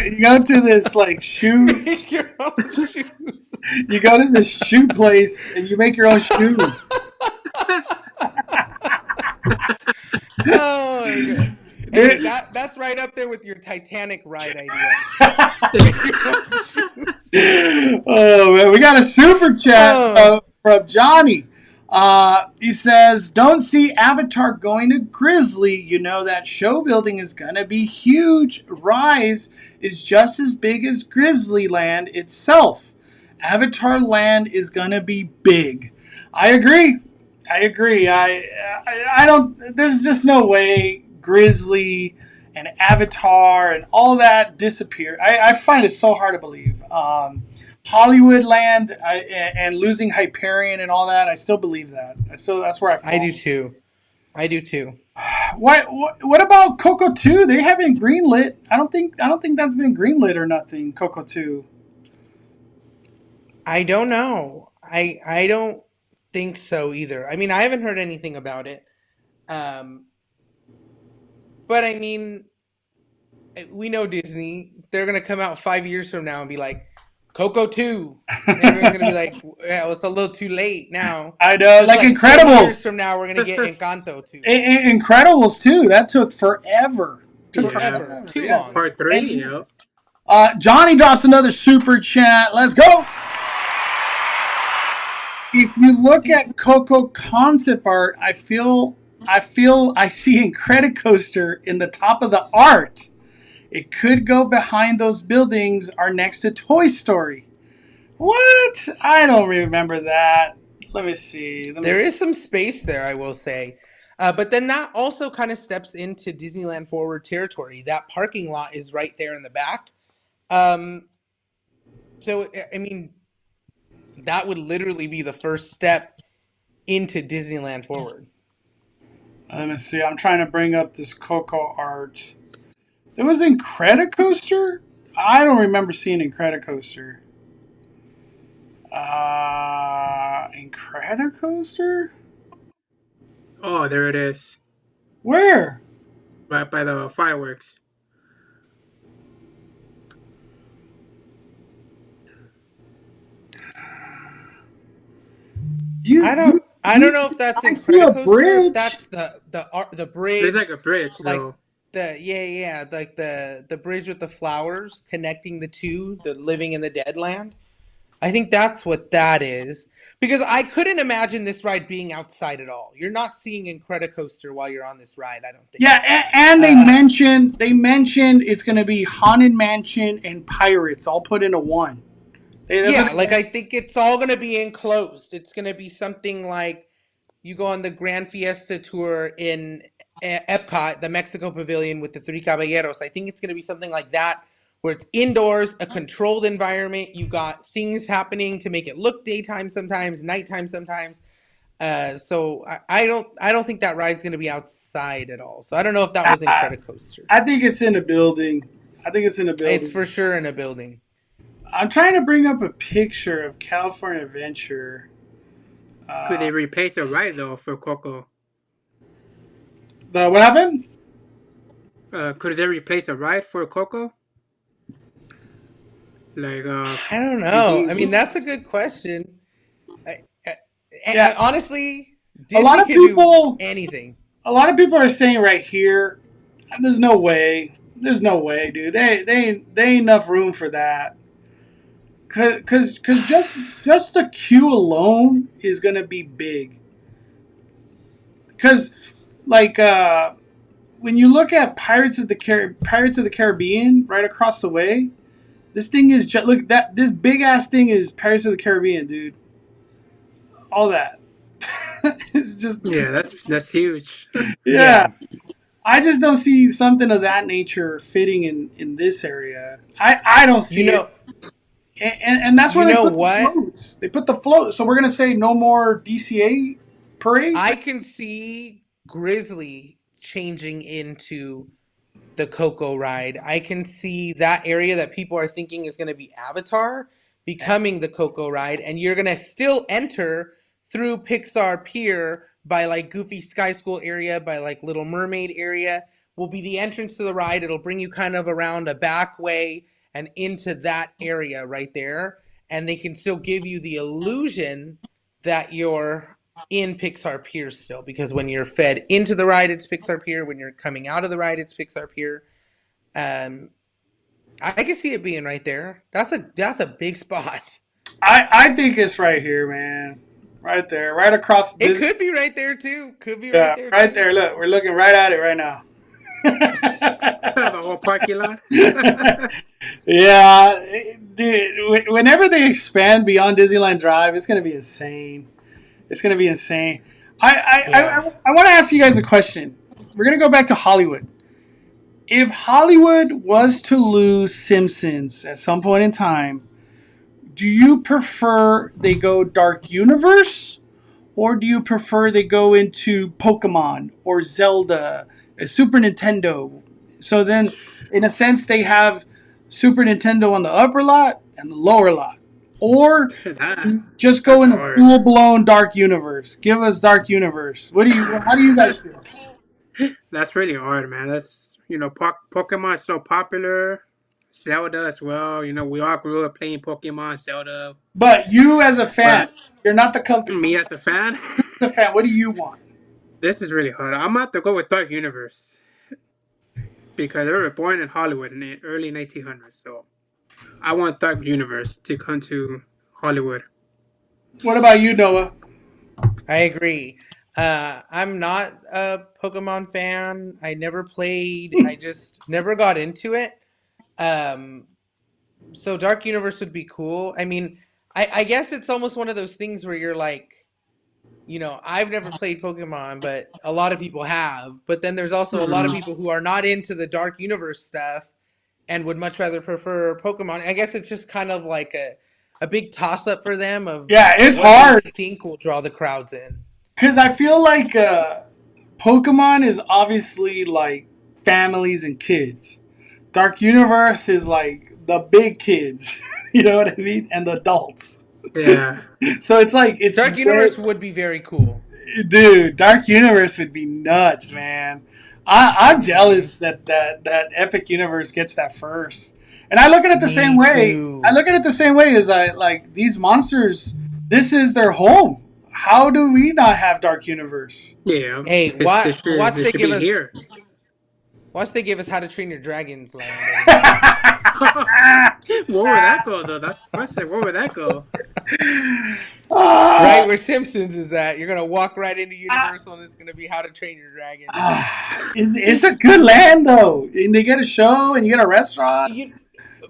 Speaker 1: you go to this like shoe.
Speaker 4: Make your own shoes.
Speaker 1: You go to this shoe place and you make your own shoes.
Speaker 4: Oh my God. Hey, that's right up there with your Titanic ride idea.
Speaker 1: Oh man, we got a super chat from Johnny. He says, "Don't see Avatar going to Grizzly. You know that show building is gonna be huge. Rise is just as big as Grizzly Land itself. Avatar Land is gonna be big." I agree. I don't. There's just no way Grizzly and Avatar and all that disappear. I find it so hard to believe. Hollywood Land and losing Hyperion and all that. I still believe that. That's where I fall.
Speaker 4: I do too.
Speaker 1: What about Coco 2? They haven't greenlit. I don't think that's been greenlit or nothing. Coco 2.
Speaker 4: I don't know. I don't think so either. I mean, I haven't heard anything about it. But I mean, we know Disney. They're gonna come out 5 years from now and be like, Coco 2. And everyone's gonna be like, well, it's a little too late now.
Speaker 1: I know,
Speaker 4: Just
Speaker 1: like Incredibles.
Speaker 4: 10 years from now, we're gonna get Encanto 2.
Speaker 1: Incredibles 2. That took forever.
Speaker 4: Too long.
Speaker 6: Part 3,
Speaker 1: Johnny drops another super chat. Let's go. If you look at Coco concept art, I feel I see Incredicoaster in the top of the art. It could go behind those buildings are next to Toy Story. What? I don't remember that. Let me see.
Speaker 4: There is some space there, I will say. But then that also kind of steps into Disneyland Forward territory. That parking lot is right there in the back. So, I mean, that would literally be the first step into Disneyland Forward.
Speaker 1: Let me see. I'm trying to bring up this Coco art. There was Incredicoaster? I don't remember seeing Incredicoaster. Incredicoaster?
Speaker 6: Oh, there it is.
Speaker 1: Where?
Speaker 6: Right by the fireworks.
Speaker 4: I don't know if that's
Speaker 1: I see a
Speaker 4: Incredicoaster.
Speaker 1: bridge.
Speaker 4: That's the bridge.
Speaker 6: There's like a bridge,
Speaker 4: like
Speaker 6: though.
Speaker 4: like the bridge with the flowers connecting the two, the living and the dead land. I think that's what that is. Because I couldn't imagine this ride being outside at all. You're not seeing Incredicoaster while you're on this ride, I don't think.
Speaker 1: Yeah, and they mentioned it's going to be Haunted Mansion and Pirates all put into one.
Speaker 4: I think it's all going to be enclosed. It's going to be something like you go on the Grand Fiesta tour in Epcot, the Mexico Pavilion with the Three Caballeros. I think it's going to be something like that, where it's indoors, a controlled environment. You got things happening to make it look daytime sometimes, nighttime sometimes. So I don't think that ride's going to be outside at all. So I don't know if that was Incredicoaster.
Speaker 1: I think it's in a building.
Speaker 4: It's for sure in a building.
Speaker 1: I'm trying to bring up a picture of California Adventure.
Speaker 6: Could they replace the ride, though, for Coco?
Speaker 1: What happened?
Speaker 6: Could they replace the ride for Coco? Like,
Speaker 4: I don't know. I mean, that's a good question. Honestly, Disney
Speaker 1: a lot of people
Speaker 4: do anything.
Speaker 1: A lot of people are saying right here, there's no way. There's no way, dude. They ain't enough room for that. Cause just the queue alone is gonna be big. Cause like when you look at Pirates of the Caribbean right across the way, this thing is just look that this big ass thing is Pirates of the Caribbean, dude. All that. It's just
Speaker 6: that's huge.
Speaker 1: yeah. I just don't see something of that nature fitting in this area. I don't see it. And that's where they put the floats. They put the float. So we're going to say no more DCA parades?
Speaker 4: I can see Grizzly changing into the Coco ride. I can see that area that people are thinking is going to be Avatar becoming the Coco ride. And you're going to still enter through Pixar Pier by like Goofy Sky School area, by like Little Mermaid area, will be the entrance to the ride. It'll bring you kind of around a back way and into that area right there. And they can still give you the illusion that you're in Pixar Pier still. Because when you're fed into the ride, it's Pixar Pier. When you're coming out of the ride, it's Pixar Pier. I can see it being right there. That's a big spot.
Speaker 1: I think it's right here, man. Right there, right across.
Speaker 4: It could be right there too. Could be right there.
Speaker 1: Right there. Look, we're looking right at it right now.
Speaker 6: The whole parking lot.
Speaker 1: Yeah, dude. Whenever they expand beyond Disneyland Drive, it's gonna be insane. It's gonna be insane. I want to ask you guys a question. We're gonna go back to Hollywood. If Hollywood was to lose Simpsons at some point in time, do you prefer they go Dark Universe, or do you prefer they go into Pokemon or Zelda, Super Nintendo? So then, in a sense, they have Super Nintendo on the upper lot and the lower lot. Or just go in a full-blown Dark Universe. Give us Dark Universe. How do you guys feel?
Speaker 6: That's really hard, man. That's, Pokemon is so popular. Zelda as well. We all grew up playing Pokemon, Zelda.
Speaker 1: But you as a fan, you're not the company.
Speaker 6: Me as a fan?
Speaker 1: The fan, what do you want?
Speaker 6: This is really hard. I'm about to go with Dark Universe. Because they were born in Hollywood in the early 1900s. So I want Dark Universe to come to Hollywood.
Speaker 1: What about you, Noah?
Speaker 4: I agree. I'm not a Pokemon fan. I never played. I just never got into it. So Dark Universe would be cool. I mean, I guess it's almost one of those things where you're like, I've never played Pokemon, but a lot of people have. But then there's also a lot of people who are not into the Dark Universe stuff and would much rather prefer Pokemon. I guess it's just kind of like a big toss-up for them of
Speaker 1: it's
Speaker 4: what
Speaker 1: hard.
Speaker 4: they think will draw the crowds in.
Speaker 1: Because I feel like Pokemon is obviously like families and kids. Dark Universe is like the big kids, you know what I mean? And the adults.
Speaker 6: Yeah.
Speaker 1: So it's like
Speaker 4: Dark Universe would be very cool.
Speaker 1: Dude, Dark Universe would be nuts, man. I'm jealous that Epic Universe gets that first. And I look at it the same way. I look at it the same way as these monsters, this is their home. How do we not have Dark Universe?
Speaker 4: Yeah. Hey, watch they give us here. Once they give us How to Train Your Dragons land.
Speaker 6: Where would that go, though? That's the question. Where would that go?
Speaker 4: Right where Simpsons is at. You're going to walk right into Universal and it's going to be How to Train Your Dragon.
Speaker 1: It's a good land, though. And they get a show and you get a restaurant.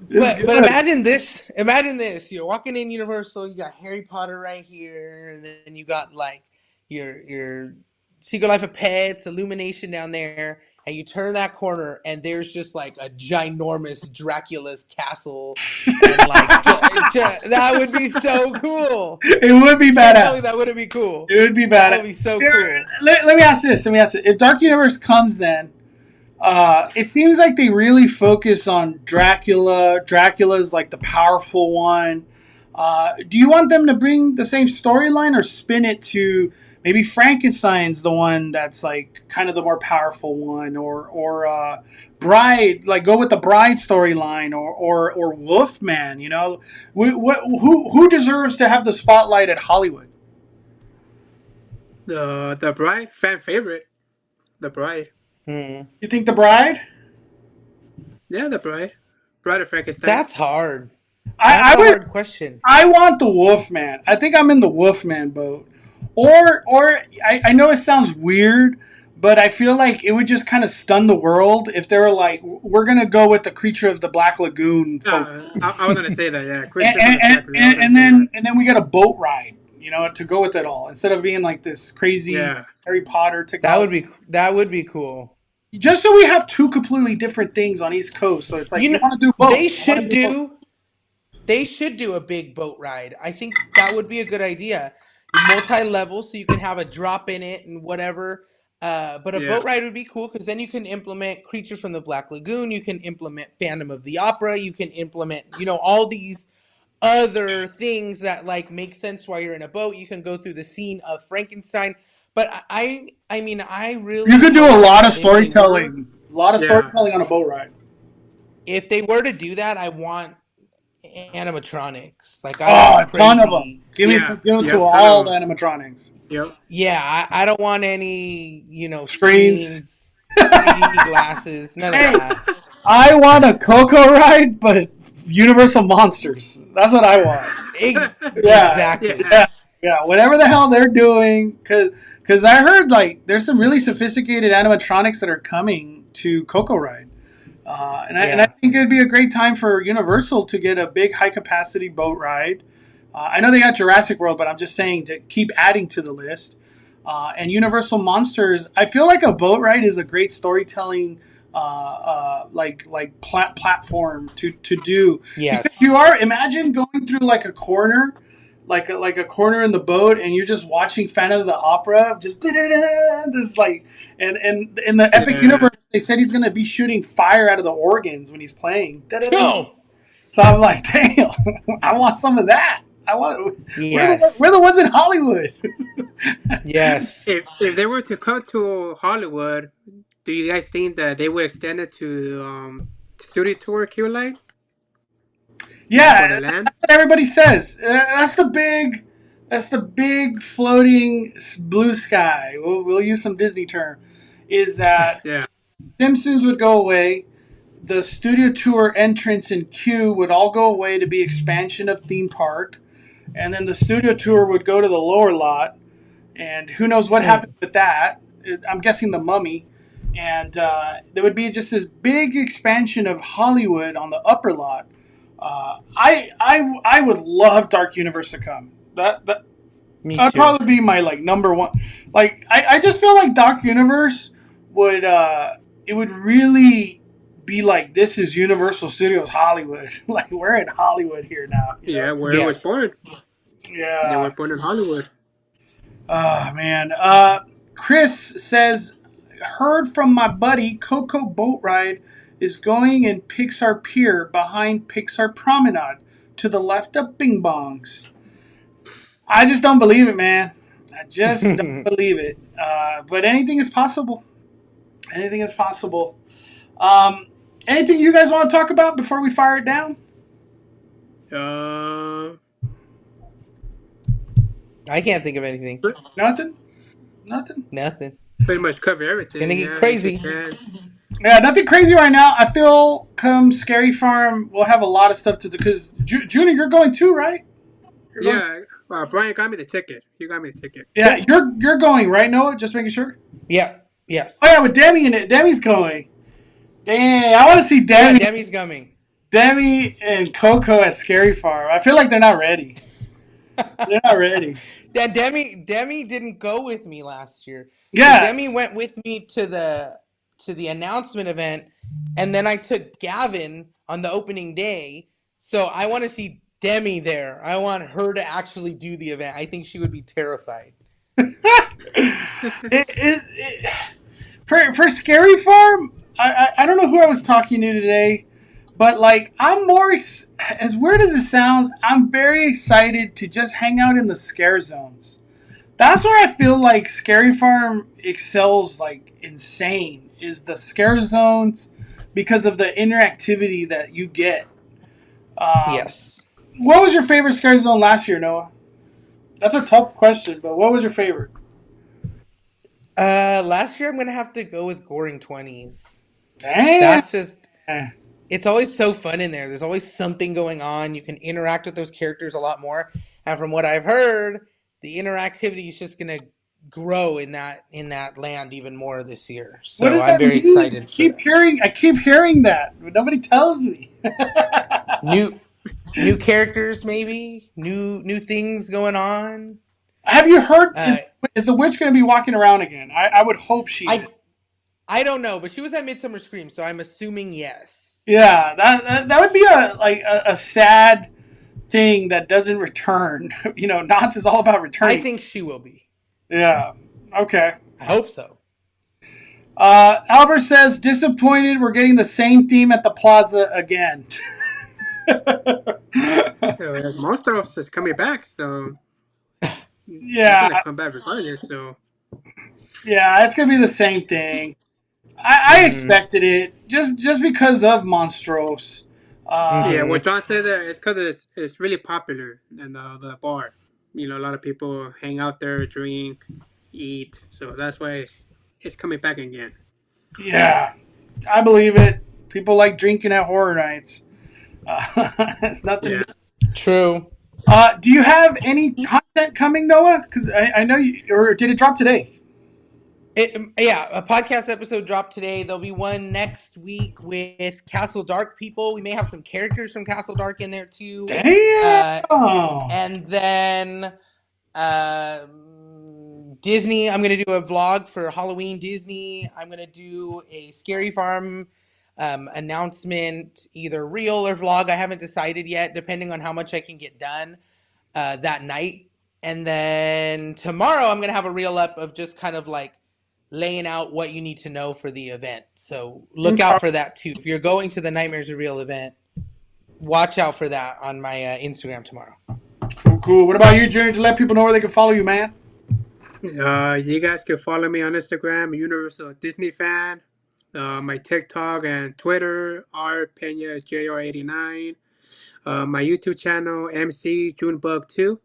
Speaker 4: But imagine this. Imagine this. You're walking in Universal. You got Harry Potter right here. And then you got like your Secret Life of Pets, Illumination down there. And you turn that corner, and there's just like a ginormous Dracula's castle. And like, that would be so cool.
Speaker 1: It would be badass.
Speaker 4: That wouldn't be cool.
Speaker 1: It would be badass.
Speaker 4: That would be so cool.
Speaker 1: Let me ask this. If Dark Universe comes then, it seems like they really focus on Dracula. Dracula's like the powerful one. Do you want them to bring the same storyline or spin it to... Maybe Frankenstein's the one that's like kind of the more powerful one, or Bride, like go with the Bride storyline, or Wolfman. Who deserves to have the spotlight at Hollywood?
Speaker 6: The Bride, fan favorite, the Bride.
Speaker 1: You think the Bride?
Speaker 6: Yeah, the Bride of Frankenstein.
Speaker 4: That's hard.
Speaker 1: That's
Speaker 4: a hard question.
Speaker 1: I want the Wolfman. I think I'm in the Wolfman boat. Or I know it sounds weird, but I feel like it would just kind of stun the world if they were like, we're gonna go with the Creature of the Black Lagoon, folk.
Speaker 6: I was gonna say that. Yeah,
Speaker 1: and,
Speaker 6: Christopher
Speaker 1: and,
Speaker 6: Black.
Speaker 1: and then we got a boat ride, to go with it all instead of being like this crazy Harry Potter technology.
Speaker 4: That would be cool.
Speaker 1: Just so we have two completely different things on East Coast, so it's like you want to do both.
Speaker 4: They should do a big boat ride. I think that would be a good idea. Multi-level, so you can have a drop in it and whatever. But a boat ride would be cool because then you can implement Creatures from the Black Lagoon. You can implement Phantom of the Opera. You can implement, all these other things that like make sense while you're in a boat. You can go through the scene of Frankenstein. But I mean, I really
Speaker 1: you could do a lot of storytelling, on a boat ride.
Speaker 4: If they were to do that, I want animatronics. Like
Speaker 1: a ton of them. Give me to all the animatronics.
Speaker 6: Yep.
Speaker 4: Yeah, I don't want any,
Speaker 1: screens,
Speaker 4: 3D glasses, none of that.
Speaker 1: I want a Coco ride, but Universal Monsters. That's what I want.
Speaker 4: Exactly.
Speaker 1: Yeah. Whatever the hell they're doing, because I heard like there's some really sophisticated animatronics that are coming to Coco ride. And I think it would be a great time for Universal to get a big high-capacity boat ride. I know they got Jurassic World, but I'm just saying to keep adding to the list. And Universal Monsters, I feel like a boat ride is a great storytelling platform to do.
Speaker 4: Yes.
Speaker 1: Because imagine going through like a corner, like a corner in the boat, and you're just watching Phantom of the Opera, just like, and in the Epic Universe, they said he's gonna be shooting fire out of the organs when he's playing.
Speaker 4: No.
Speaker 1: So I'm like, damn, I want some of that.
Speaker 4: Yes.
Speaker 1: We're the ones in Hollywood.
Speaker 4: Yes.
Speaker 6: If they were to come to Hollywood, do you guys think that they would extend it to studio tour Q Line?
Speaker 1: Yeah, that's what everybody says. That's the big floating blue sky. We'll use some Disney term. Is that Simpsons would go away, the studio tour entrance and queue would all go away to be expansion of theme park, and then the studio tour would go to the lower lot, and who knows what happened with that. I'm guessing the Mummy, and there would be just this big expansion of Hollywood on the upper lot. I would love Dark Universe to come. That'd probably be my number one. I just feel like Dark Universe would it would really be like, this is Universal Studios Hollywood. Like, we're in Hollywood here now.
Speaker 6: Yeah, where it was born.
Speaker 1: Yeah,
Speaker 6: they were born in Hollywood.
Speaker 1: Oh man. Chris says, heard from my buddy Coco Boat Ride is going in Pixar Pier behind Pixar Promenade to the left of Bing Bongs. I just don't believe it, man. I just don't believe it. But anything is possible. Anything is possible. Anything you guys want to talk about before we fire it down?
Speaker 4: I can't think of anything.
Speaker 1: Nothing?
Speaker 4: Nothing.
Speaker 6: Pretty much cover everything.
Speaker 4: It's gonna get crazy.
Speaker 1: Yeah, nothing crazy right now. I feel come Scary Farm, we'll have a lot of stuff to do. Because, Junior, you're going too, right?
Speaker 6: Brian got me the ticket. You got me the ticket.
Speaker 1: Yeah, you're going, right, Noah? Just making sure?
Speaker 4: Yeah. Yes.
Speaker 1: Oh, yeah, with Demi in it. Demi's going. Dang, I want to see Demi.
Speaker 4: Yeah, Demi's coming.
Speaker 1: Demi and Coco at Scary Farm. I feel like they're not ready. They're not ready.
Speaker 4: Yeah, Demi didn't go with me last year.
Speaker 1: Yeah.
Speaker 4: Demi went with me to the announcement event, and then I took Gavin on the opening day. So I want to see Demi there. I want her to actually do the event. I think she would be terrified.
Speaker 1: For Scary Farm, I don't know who I was talking to today, but I'm more as weird as it sounds, I'm very excited to just hang out in the scare zones. That's where I feel like Scary Farm excels insane, is the scare zones, because of the interactivity that you get.
Speaker 4: Yes.
Speaker 1: What was your favorite scare zone last year, Noah? That's a tough question, but what was your favorite?
Speaker 4: Last year I'm gonna have to go with Goring 20s.
Speaker 1: Damn.
Speaker 4: That's just. It's always so fun in there. There's always something going on. You can interact with those characters a lot more. And from what I've heard, the interactivity is just gonna grow in that land even more this year.
Speaker 1: What
Speaker 4: So
Speaker 1: does
Speaker 4: I'm
Speaker 1: that
Speaker 4: very
Speaker 1: mean?
Speaker 4: excited for that.
Speaker 1: I keep hearing that, but nobody tells me.
Speaker 4: New characters, maybe new things going on.
Speaker 1: Have you heard?
Speaker 4: Uh,
Speaker 1: Is the witch going to be walking around again? I would hope she is.
Speaker 4: I don't know, but she was at Midsummer Scream, so I'm assuming yes.
Speaker 1: Yeah, that would be a sad thing that doesn't return. Knott's is all about returning.
Speaker 4: I think she will be.
Speaker 1: Yeah. Okay.
Speaker 4: I hope so.
Speaker 1: Albert says, disappointed we're getting the same theme at the plaza again.
Speaker 6: Monstros is coming back, so
Speaker 1: Yeah.
Speaker 6: it's gonna come back regardless. So
Speaker 1: Yeah, it's going to be the same thing. I expected it just because of Monstros.
Speaker 6: yeah, what John said there is because it's really popular in the bar. A lot of people hang out there, drink, eat. So that's why it's coming back again.
Speaker 1: Yeah, I believe it. People like drinking at horror nights. It's nothing.
Speaker 6: Yeah.
Speaker 4: True.
Speaker 1: Do you have any content coming, Noah? Because I know you, or did it drop today?
Speaker 4: A podcast episode dropped today. There'll be one next week with Castle Dark people. We may have some characters from Castle Dark in there too.
Speaker 1: Damn.
Speaker 4: And then Disney. I'm gonna do a vlog for Halloween Disney. I'm gonna do a Scary Farm announcement, either reel or vlog. I haven't decided yet, depending on how much I can get done that night. And then tomorrow, I'm gonna have a reel up of just kind of like laying out what you need to know for the event. So look out for that too. If you're going to the Nightmares Are Real event, watch out for that on my Instagram tomorrow.
Speaker 1: Cool. What about you, Junior? To let people know where they can follow you, man.
Speaker 6: You guys can follow me on Instagram, Universal Disney Fan. My TikTok and Twitter, R Pena JR89. My YouTube channel, MC Junebug2.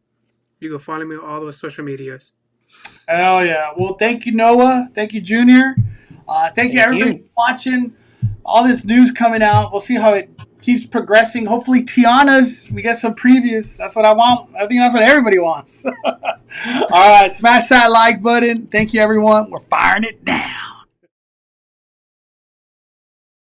Speaker 6: You can follow me on all those social medias.
Speaker 1: Hell yeah. Well, thank you, Noah. Thank you, Junior. Thank you, everybody, for watching. All this news coming out. We'll see how it keeps progressing. Hopefully, Tiana's, we get some previews. That's what I want. I think that's what everybody wants. All right. Smash that like button. Thank you, everyone. We're firing it down.